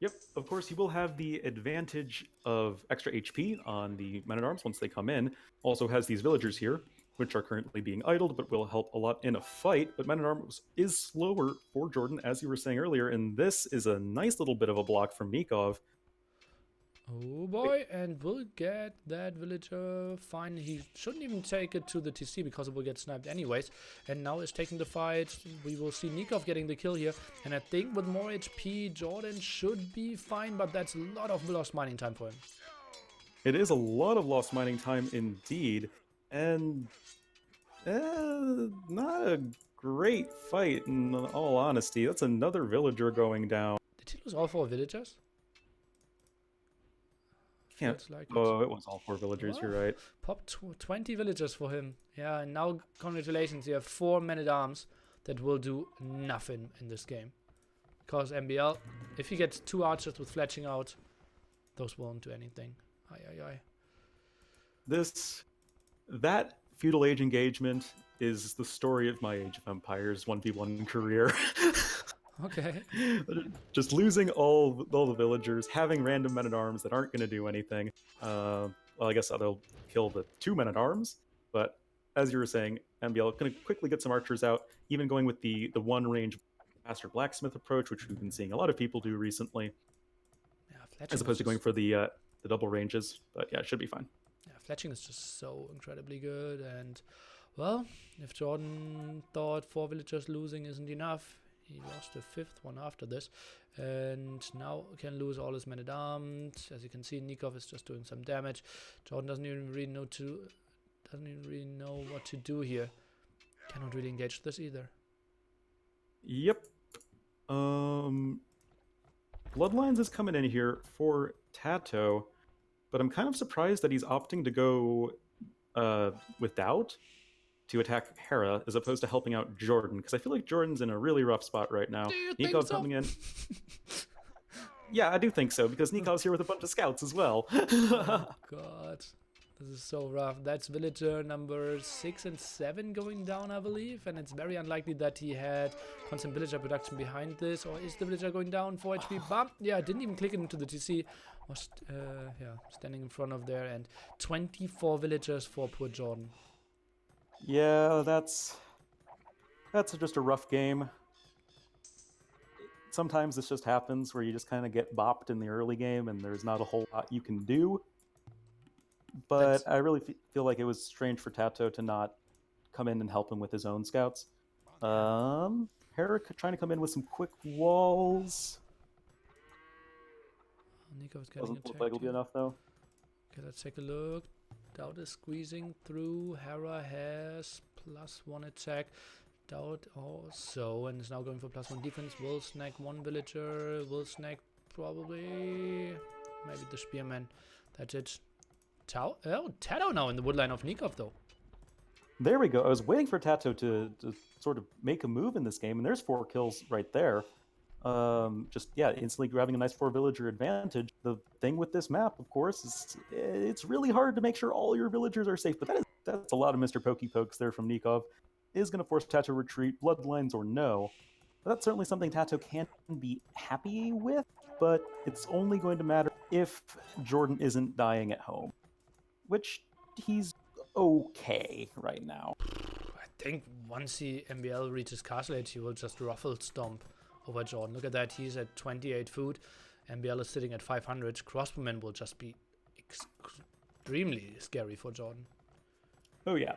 Yep, of course he will have the advantage of extra HP on the men-at-arms once they come in. Also has these villagers here, which are currently being idled, but will help a lot in a fight. But men-at-arms is slower for Jordan, as you were saying earlier, and this is a nice little bit of a block from Nikov. Oh boy, and we'll get that villager fine. He shouldn't even take it to the TC because it will get sniped anyways. And now is taking the fight. We will see Nikov getting the kill here. And I think with more HP, Jordan should be fine, but that's a lot of lost mining time for him. It is a lot of lost mining time indeed, and not a great fight in all honesty. That's another villager going down. Did he lose all 4 villagers? Like it was all 4 villagers, wow. You're right. Popped 20 villagers for him. Yeah, and now congratulations, you have 4 men-at-arms that will do nothing in this game. Because MBL, if he gets 2 archers with fletching out, those won't do anything. That feudal age engagement is the story of my Age of Empires 1v1 career. Okay. Just losing all the villagers, having random men-at-arms that aren't going to do anything. Well, I guess they'll kill the 2 men-at-arms, but as you were saying, MBL going to quickly get some archers out, even going with the one range master blacksmith approach, which we've been seeing a lot of people do recently, as opposed to going for the double ranges. But yeah, it should be fine. Yeah, fletching is just so incredibly good, and well, if Jordan thought 4 villagers losing isn't enough, he lost the 5th one after this, and now can lose all his men-at-arms. As you can see, Nikov is just doing some damage. Jordan doesn't even really know what to do here. Cannot really engage this either. Yep. Bloodlines is coming in here for Tato, but I'm kind of surprised that he's opting to go with Doubt to attack Hera as opposed to helping out Jordan, because I feel like Jordan's in a really rough spot right now. Do you Nikov think so? coming in. Yeah, I do think so, because Nikov's here with a bunch of scouts as well. Oh god, this is so rough. That's villager number 6 and 7 going down, I believe, and it's very unlikely that he had constant villager production behind this. Or is the villager going down? 4 HP. Bam! Yeah, I didn't even click it into the TC. Was standing in front of there, and 24 villagers for poor Jordan. Yeah, that's just a rough game. Sometimes this just happens where you just kind of get bopped in the early game and there's not a whole lot you can do. But I really feel like it was strange for Tato to not come in and help him with his own scouts. Hera trying to come in with some quick walls. Nico's getting Doesn't attacked. look like it'll be enough though. Okay, let's take a look. Dowd is squeezing through. Hera has +1 attack. Dowd also, and is now going for +1 defense. Will snag 1 villager. Will snag probably. Maybe the Spearman. That's it. Tato now in the woodline of Nikov, though. There we go. I was waiting for Tato to sort of make a move in this game, and there's 4 kills right there. Instantly grabbing a nice 4 villager advantage. The thing with this map, of course, is it's really hard to make sure all your villagers are safe, but that's a lot of Mr. Pokey Pokes there from Nikov. Is going to force Tato to retreat, bloodlines or no. But that's certainly something Tato can be happy with, but it's only going to matter if Jordan isn't dying at home, which he's okay right now. I think once the MBL reaches Castle Age, he will just ruffle stomp over Jordan. Look at that, he's at 28 food. MBL is sitting at 500. Crossbowman will just be extremely scary for Jordan. Oh yeah.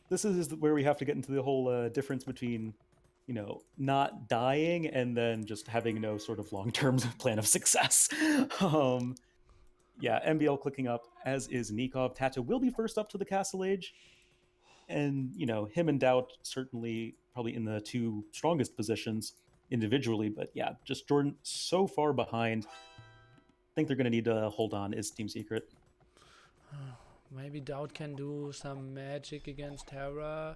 This is where we have to get into the whole difference between, not dying and then just having no sort of long-term plan of success. MBL clicking up, as is Nikov. Tato will be first up to the Castle Age. And, him and Doubt certainly probably in the 2 strongest positions individually. But yeah, just Jordan so far behind. I think they're going to need to hold on, is Team Secret. Maybe Doubt can do some magic against Hera.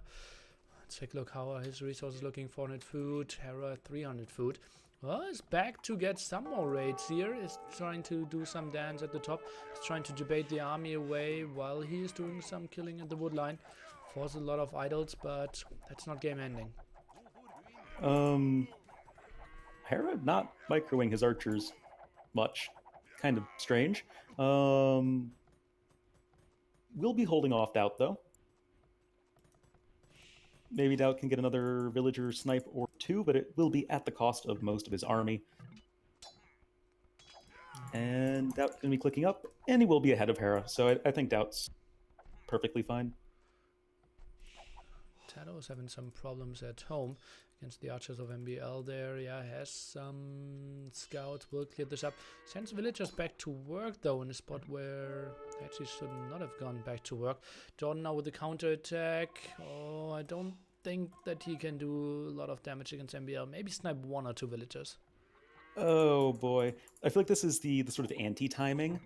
Let's take a look how are his resources looking. 400 food, Hera 300 food. Well, he's back to get some more raids here. He's trying to do some dance at the top. He's trying to debate the army away while he's doing some killing at the woodline. Forces a lot of idols, but that's not game ending. Hera not microing his archers much. Kind of strange. We'll be holding off Doubt, though. Maybe Doubt can get another villager snipe or 2, but it will be at the cost of most of his army. And Doubt's going to be clicking up, and he will be ahead of Hera, so I think Doubt's perfectly fine. Tato is having some problems at home against the archers of MBL there. Yeah, has some scouts, will clear this up. Sends villagers back to work though in a spot where they actually should not have gone back to work. Jordan now with the counter attack. Oh, I don't think that he can do a lot of damage against MBL. Maybe snipe 1 or 2 villagers. Oh boy. I feel like this is the sort of anti-timing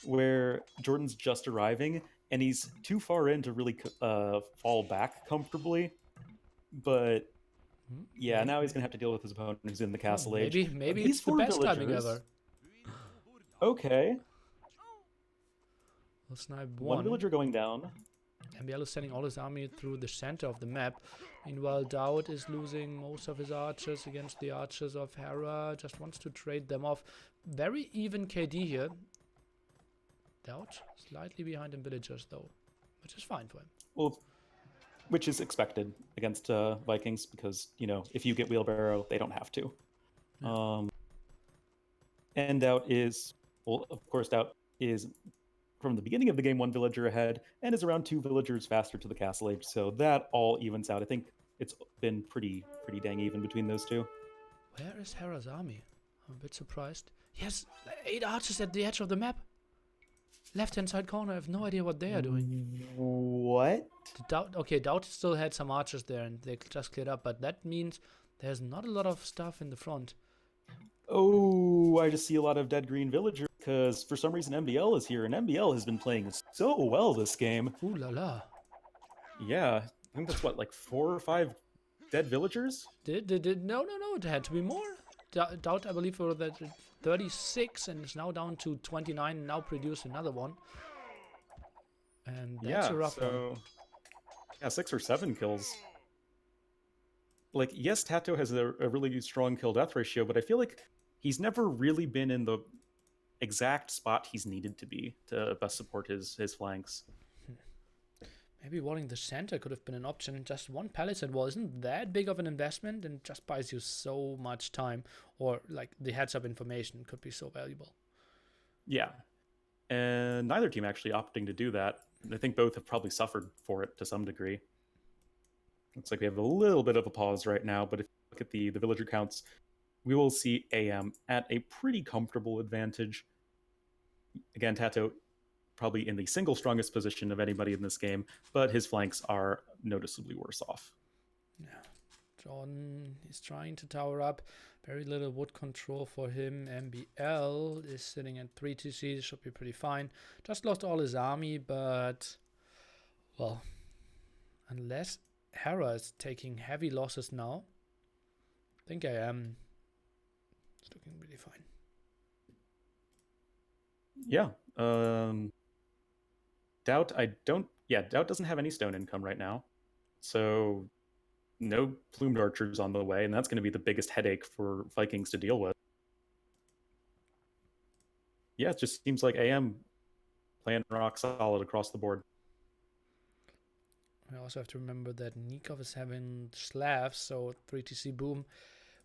where Jordan's just arriving and he's too far in to really fall back comfortably. But yeah, now he's going to have to deal with his opponent who's in the Castle Age. Maybe it's the best timing ever. Okay. We'll snipe 1 villager going down. MBL is sending all his army through the center of the map. Meanwhile, Doubt is losing most of his archers against the archers of Hera. Just wants to trade them off. Very even KD here. Doubt slightly behind in villagers though, which is fine for him. Well, which is expected against Vikings because, if you get wheelbarrow, they don't have to. Yeah. And Doubt is, of course, Doubt is from the beginning of the game 1 villager ahead and is around 2 villagers faster to the Castle Age. So that all evens out. I think it's been pretty dang even between those 2. Where is Hera's army? I'm a bit surprised. Yes, 8 archers at the edge of the map. Left-hand side corner, I have no idea what they are doing. What? Doubt still had some archers there and they just cleared up, but that means there's not a lot of stuff in the front. Oh, I just see a lot of dead green villagers because for some reason MBL is here and MBL has been playing so well this game. Ooh la la. Yeah, I think that's what, like 4 or 5 dead villagers? No, it had to be more. Doubt, I believe, for that 36 and is now down to 29 and now produced another one. And that's a rough one. Yeah, 6 or 7 kills. Like, yes, Tato has a really strong kill-death ratio, but I feel like he's never really been in the exact spot he's needed to be to best support his flanks. Maybe walling the center could have been an option. Just 1 palisade wall isn't that big of an investment and just buys you so much time. Or like the heads-up information could be so valuable. Yeah. And neither team actually opting to do that. I think both have probably suffered for it to some degree. Looks like we have a little bit of a pause right now, but if you look at the villager counts, we will see AM at a pretty comfortable advantage. Again, Tato probably in the single strongest position of anybody in this game, but his flanks are noticeably worse off. Yeah, Jordan is trying to tower up. Very little wood control for him. MBL is sitting at 3 TC, should be pretty fine. Just lost all his army, but well, unless Hera is taking heavy losses now, I think I am. It's looking really fine. Yeah. Doubt Doubt doesn't have any stone income right now. So no plumed archers on the way, and that's going to be the biggest headache for Vikings to deal with. Yeah, it just seems like AM playing rock solid across the board. I also have to remember that Nikov is having Slavs, so 3TC boom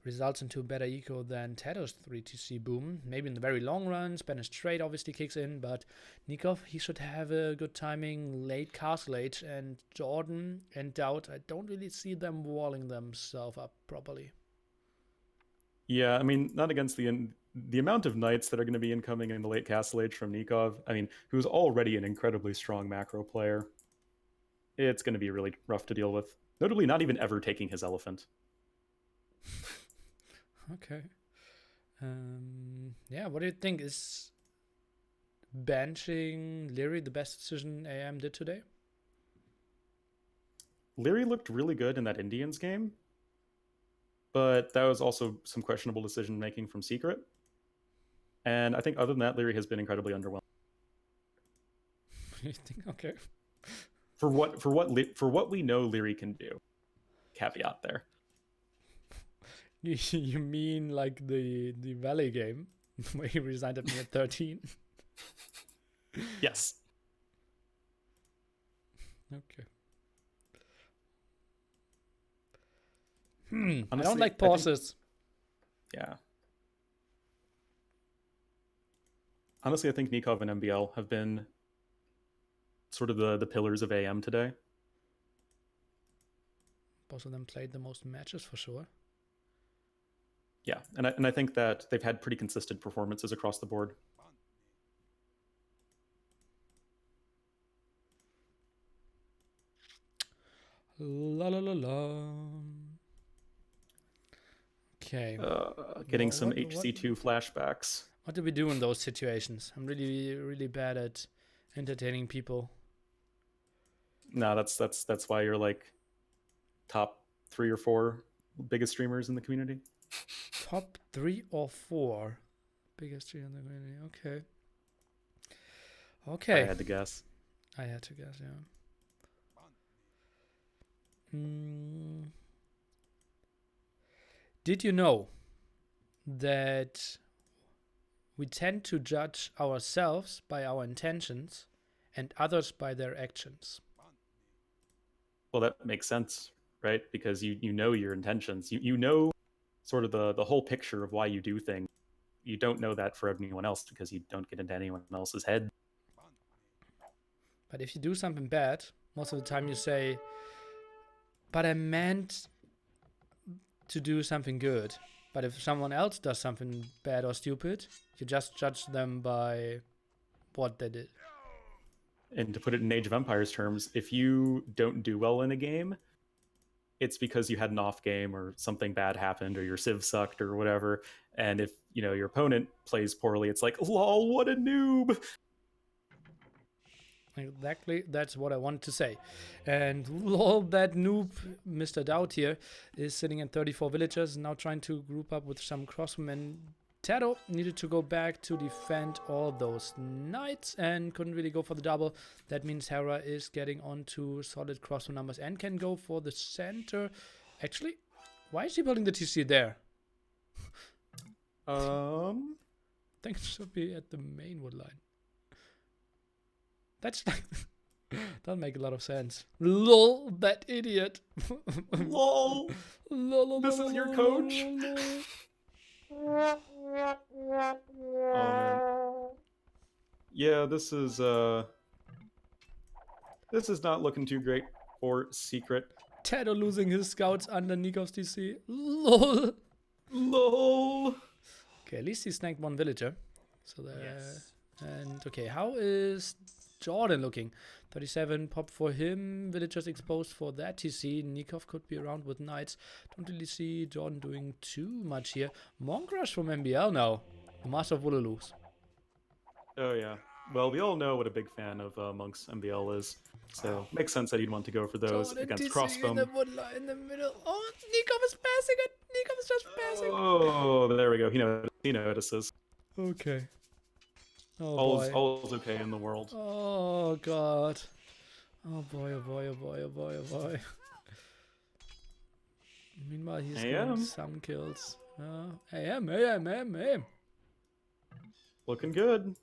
results into a better eco than Tato's 3TC boom. Maybe in the very long run, Spanish trade obviously kicks in, but Nikov, he should have a good timing late Castle Age, and Jordan and Doubt, I don't really see them walling themselves up properly. Yeah, I mean, not against the amount of knights that are going to be incoming in the late Castle Age from Nikov. I mean, who's already an incredibly strong macro player. It's going to be really rough to deal with. Notably, not even ever taking his elephant. Okay. Yeah, what do you think? Is benching Leary the best decision AM did today? Leary looked really good in that Indians game, but that was also some questionable decision making from Secret. And I think other than that, Leary has been incredibly underwhelming. You think? Okay. For what we know Leary can do. Caveat there. You mean like the Valley game where he resigned at minute 13? Yes. Okay. Honestly, I don't like pauses. Yeah. Honestly, I think Nikov and MBL have been sort of the pillars of AM today. Both of them played the most matches for sure. Yeah, and I think that they've had pretty consistent performances across the board. La la la la. Okay. Getting some HC2 flashbacks. What do we do in those situations? I'm really bad at entertaining people. No, that's why you're like top 3 or 4 biggest streamers in the community. Top 3 or 4 biggest streamers in the community. Okay. Okay. I had to guess. Yeah. Did you know that we tend to judge ourselves by our intentions and others by their actions? Well, that makes sense, right? Because you know your intentions. You know sort of the whole picture of why you do things. You don't know that for anyone else because you don't get into anyone else's head. But if you do something bad, most of the time you say, but I meant to do something good. But if someone else does something bad or stupid, you just judge them by what they did. And to put it in Age of Empires terms, if you don't do well in a game, it's because you had an off game or something bad happened or your civ sucked or whatever. And if your opponent plays poorly, it's like, lol, what a noob. Exactly, that's what I wanted to say. And lol, that noob, Mr. Doubt here, is sitting at 34 villagers, now trying to group up with some crossmen. Tato needed to go back to defend all those knights and couldn't really go for the double. That means Hera is getting onto solid crossman numbers and can go for the center. Actually, why is she building the TC there? I think it should be at the main wood line. That's like... Doesn't make a lot of sense. LOL, that idiot. LOL. LOL, this is your coach? Oh, man. Yeah, this is not looking too great for Secret. Tato losing his scouts under Nikov's DC. LOL. LOL. Okay, at least he snagged one villager. So there. Yes. And okay, how is Jordan looking? 37 pop for him. Villagers exposed for that TC. Nikov could be around with knights. Don't really see Jordan doing too much here. Monk Rush from MBL now. The Master of Woolaloos. Oh yeah. Well, we all know what a big fan of Monk's MBL is, so makes sense that he'd want to go for those Jordan against TC crossbow. in the woodline in the middle. Oh, Nikov is passing it. Nikov is just passing. Oh, there we go. He notices. Okay. Oh All's boy. okay in the world. Oh god. Oh boy, oh boy, oh boy, oh boy, oh boy. Meanwhile, he's getting some kills. AM. Looking good.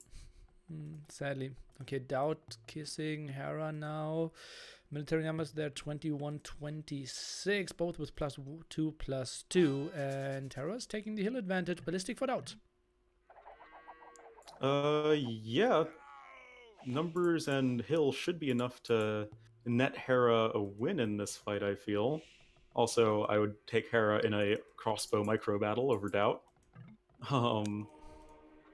Sadly. Okay, Doubt kissing Hera now. Military numbers there 21-26, both with +2/+2. And Hera's taking the hill advantage. Ballistic for Doubt. Yeah. Numbers and hill should be enough to net Hera a win in this fight, I feel. Also, I would take Hera in a crossbow micro battle over Doubt.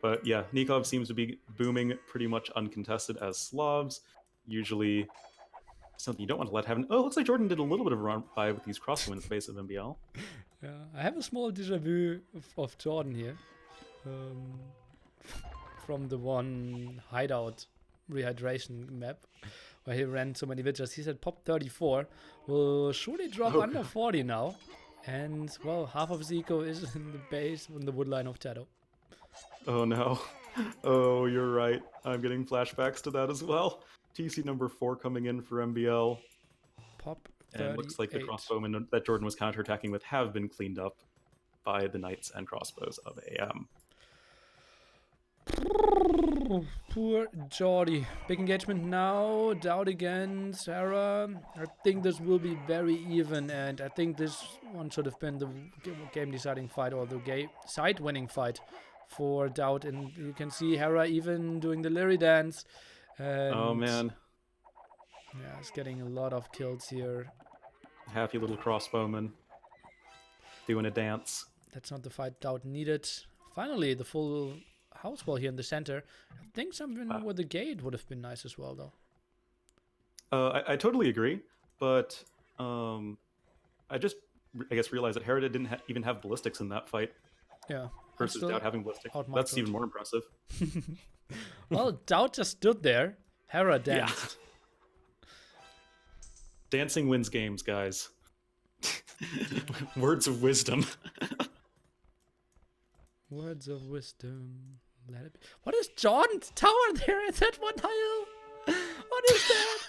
But yeah, Nikov seems to be booming pretty much uncontested as Slavs. Usually something you don't want to let happen. Oh, looks like Jordan did a little bit of a run by with these crossbow in the face of MBL. Yeah, I have a small déjà vu of Jordan here. From the one hideout rehydration map where he ran so many villagers. He said pop 34 will surely drop under 40 now. And well, half of his eco is in the base in the woodline of Tato. Oh no. Oh, you're right. I'm getting flashbacks to that as well. TC number 4 coming in for MBL. Pop 38. And looks like the crossbowmen that Jordan was counterattacking with have been cleaned up by the knights and crossbows of AM. Poor Jordy. Big engagement now. Doubt again. Sarah. I think this will be very even, and I think this one should have been the game-deciding fight or the side-winning fight for Doubt. And you can see Hera even doing the Lyri dance. And oh man. Yeah, it's getting a lot of kills here. Happy little crossbowman doing a dance. That's not the fight Doubt needed. Finally, the full house wall here in the center. I think something with the gate would have been nice as well, though. I totally agree, but I guess realized that Hera didn't even have ballistics in that fight. Yeah. Versus Doubt having ballistics. That's even more impressive. Well, Doubt just stood there. Hera danced. Yeah. Dancing wins games, guys. Words of wisdom. Words of wisdom. Let it be. What is Jordan's tower there at that one hill? What is that?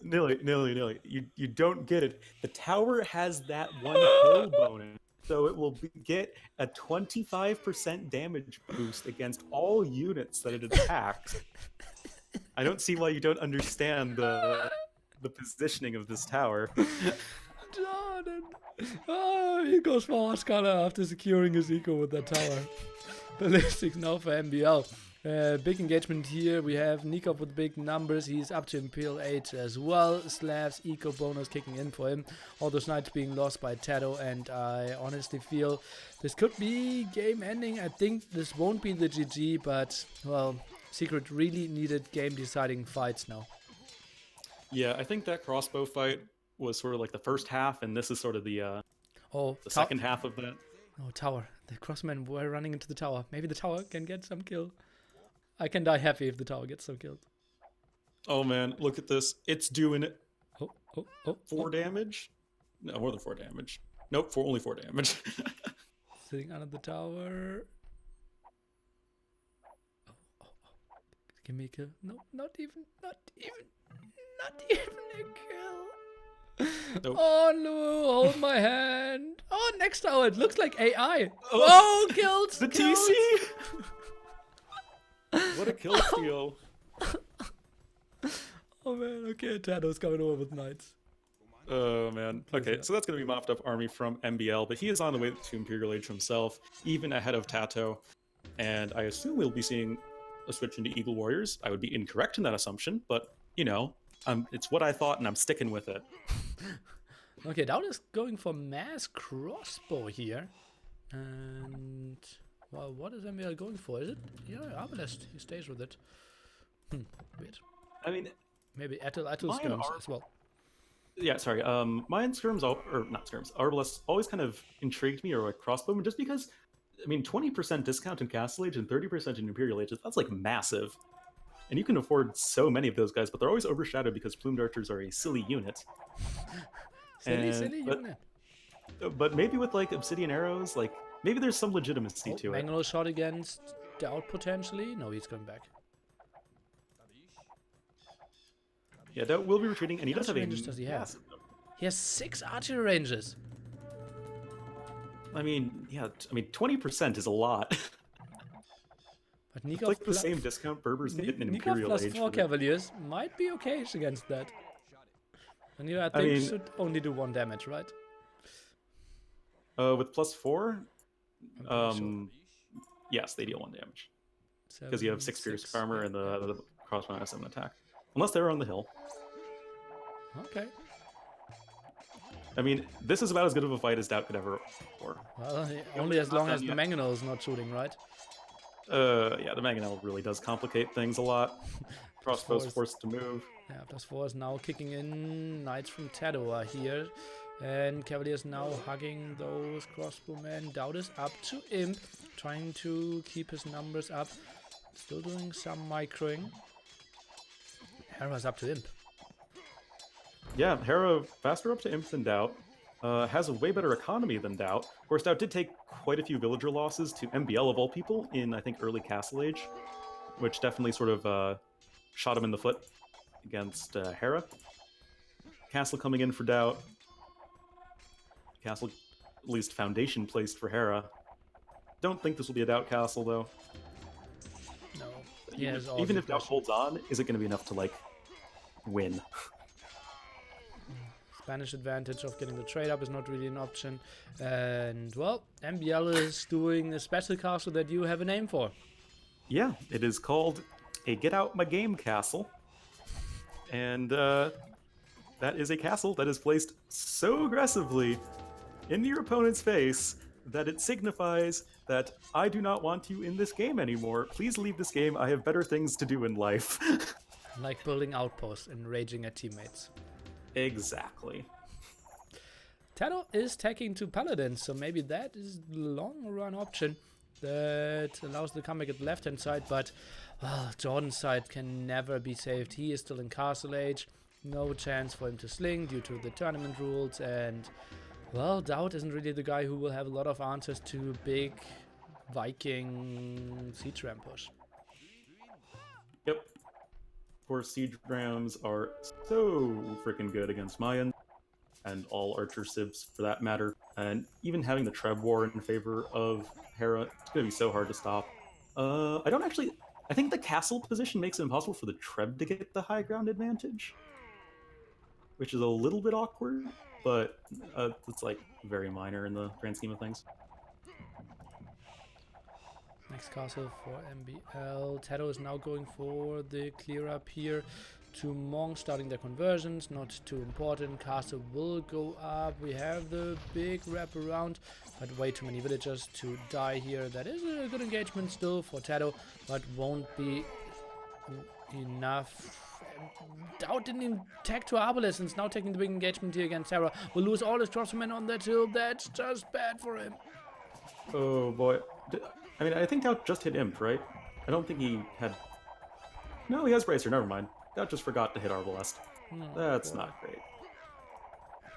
Nilly. You don't get it. The tower has that one hill bonus, so it will get a 25% damage boost against all units that it attacks. I don't see why you don't understand the positioning of this tower. Jordan. Oh, he goes for Oscar after securing his eco with that tower. Ballistics now for MBL. Big engagement here. We have Nikov with big numbers. He's up to Imperial 8 as well. Slav's eco bonus kicking in for him. All those knights being lost by Tato, and I honestly feel this could be game ending. I think this won't be the GG, but well, Secret really needed game deciding fights now. Yeah, I think that crossbow fight was sort of like the first half, and this is sort of the second half of that. Oh, tower. The crossmen were running into the tower. Maybe the tower can get some kill. I can die happy if the tower gets some kills. Oh man, look at this. It's doing it. 4 damage. damage? No, more than 4 damage. Nope, only 4 damage. Sitting under the tower. Give me a kill. No, not even a kill. Nope. Oh no, hold my hand. Oh, next tower, it looks like AI. Oh, kills. The kills. TC. What a kill steal. Oh man, okay, Tato's coming over with knights. Oh man. Okay, so that's going to be mopped up army from MBL, but he is on the way to Imperial Age himself, even ahead of Tato. And I assume we'll be seeing a switch into Eagle Warriors. I would be incorrect in that assumption, but, you know, it's what I thought, and I'm sticking with it. Okay, Doubt is going for mass crossbow here. And, well, what is MBL going for? Is it? Yeah, Arbalest. He stays with it. Weird. I mean, Maybe Atul mine skirms are as well. yeah, sorry. Mine skirms or not skirms, arbalests always kind of intrigued me, or like crossbowmen, just because. I mean, 20% discount in Castle Age and 30% in Imperial Age. That's like massive, and you can afford so many of those guys, but they're always overshadowed because plumed archers are a silly unit. Silly But unit. maybe with like obsidian arrows, like maybe there's some legitimacy to it. Mangnol shot against Doubt potentially. No, he's going back. Yeah, that will be retreating, and he does have Archery a ranges does he have? massive. He has 6 archery ranges. I mean, yeah, I mean, 20% is a lot. But It's Nikov like the same discount Berber's getting in Nikov Imperial plus Age. 4 Cavaliers might be okay against that. And I I think mean, should only do 1 damage, right? with +4, I'm pretty sure. yes, they deal 1 damage because 7, you have 6 pierce 6. armor and the crossbow has 7 attack, unless they're on the hill. Okay. I mean, this is about as good of a fight as Doubt could ever for. Well, only as long as the Mangonel is not shooting, right? Yeah, the Mangonel really does complicate things a lot. Crossbow's forced to move. Yeah, +4 is now kicking in. Knights from Tado are here. And Cavaliers now hugging those crossbowmen. Doubt is up to Imp, trying to keep his numbers up. Still doing some microing. Hera's up to Imp. Yeah, Hera faster up to Imp than Doubt. Has a way better economy than Doubt. Of course, Doubt did take quite a few villager losses to MBL of all people in, I think, early Castle Age, which definitely sort of shot him in the foot against Hera. Castle coming in for Doubt. Castle, at least foundation placed for Hera. Don't think this will be a Doubt castle, though. No. Even if Doubt holds on, is it going to be enough to, like, win? Spanish advantage of getting the trade up is not really an option. And, well, MBL is doing a special castle that you have a name for. Yeah, it is called a Get Out My Game Castle. And that is a castle that is placed so aggressively in your opponent's face that it signifies that I do not want you in this game anymore. Please leave this game. I have better things to do in life. Like building outposts and raging at teammates. Exactly. Tado is taking 2 paladins, so maybe that is the long run option that allows the comeback at the left hand side, but Jordan's side can never be saved. He is still in Castle Age, no chance for him to sling due to the tournament rules, and well, Doubt isn't really the guy who will have a lot of answers to big Viking siege ram push. Yep. Of course, siege rams are so freaking good against Mayan and all archer civs for that matter. And even having the Treb War in favor of Hera, it's going to be so hard to stop. I think the castle position makes it impossible for the Treb to get the high ground advantage, which is a little bit awkward, but it's like very minor in the grand scheme of things. Next castle for MBL. Tado is now going for the clear up here. 2 monks starting their conversions, not too important. Castle will go up. We have the big wrap around, but way too many villagers to die here. That is a good engagement still for Tado, but won't be enough. Doubt didn't even tag to Arbalest and is now taking the big engagement here against Sarah. Will lose all his crossmen on that hill. That's just bad for him. Oh boy. I mean, I think Doubt just hit Imp, right? I don't think he had... No, he has Bracer, never mind. Doubt just forgot to hit Arbalest. That's not great.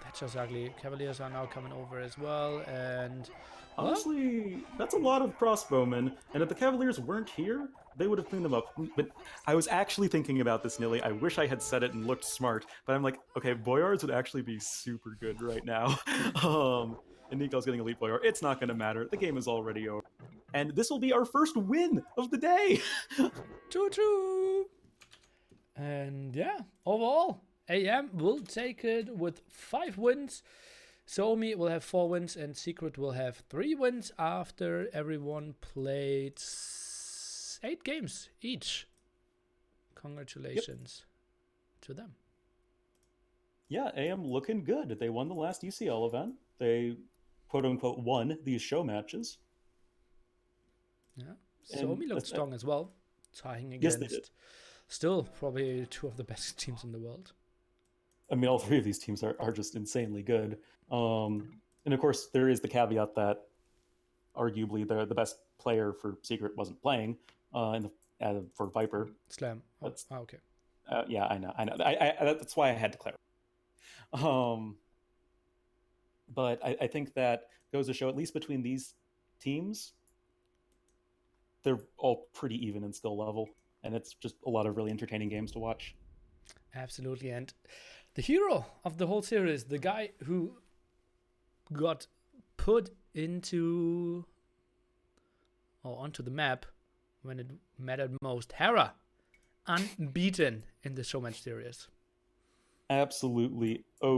That's just ugly. Cavaliers are now coming over as well, and... Honestly, that's a lot of crossbowmen, and if the Cavaliers weren't here, they would have cleaned them up. But I was actually thinking about this, Nilly. I wish I had said it and looked smart, but I'm like, okay, Boyards would actually be super good right now. And Nico's getting Elite Boyar. It's not going to matter. The game is already over. And this will be our first win of the day! Choo-choo! And yeah, overall, AM will take it with 5 wins. Somi will have 4 wins and Secret will have 3 wins after everyone played 8 games each. Congratulations to them. Yeah, AM looking good. They won the last UCL event. They quote-unquote won these show matches. Yeah, Somi looked strong as well, tying Yes, against still probably two of the best teams in the world. I mean, all three of these teams are just insanely good. And of course, there is the caveat that arguably the best player for Secret wasn't playing for Viper. Slam. Oh, That's okay. yeah, I know. That's why I had to clarify. But I think that goes to show, at least between these teams, they're all pretty even in skill level, and it's just a lot of really entertaining games to watch. Absolutely. And the hero of the whole series, the guy who got put onto the map when it mattered most, Hera, unbeaten in the Showmatch series. Absolutely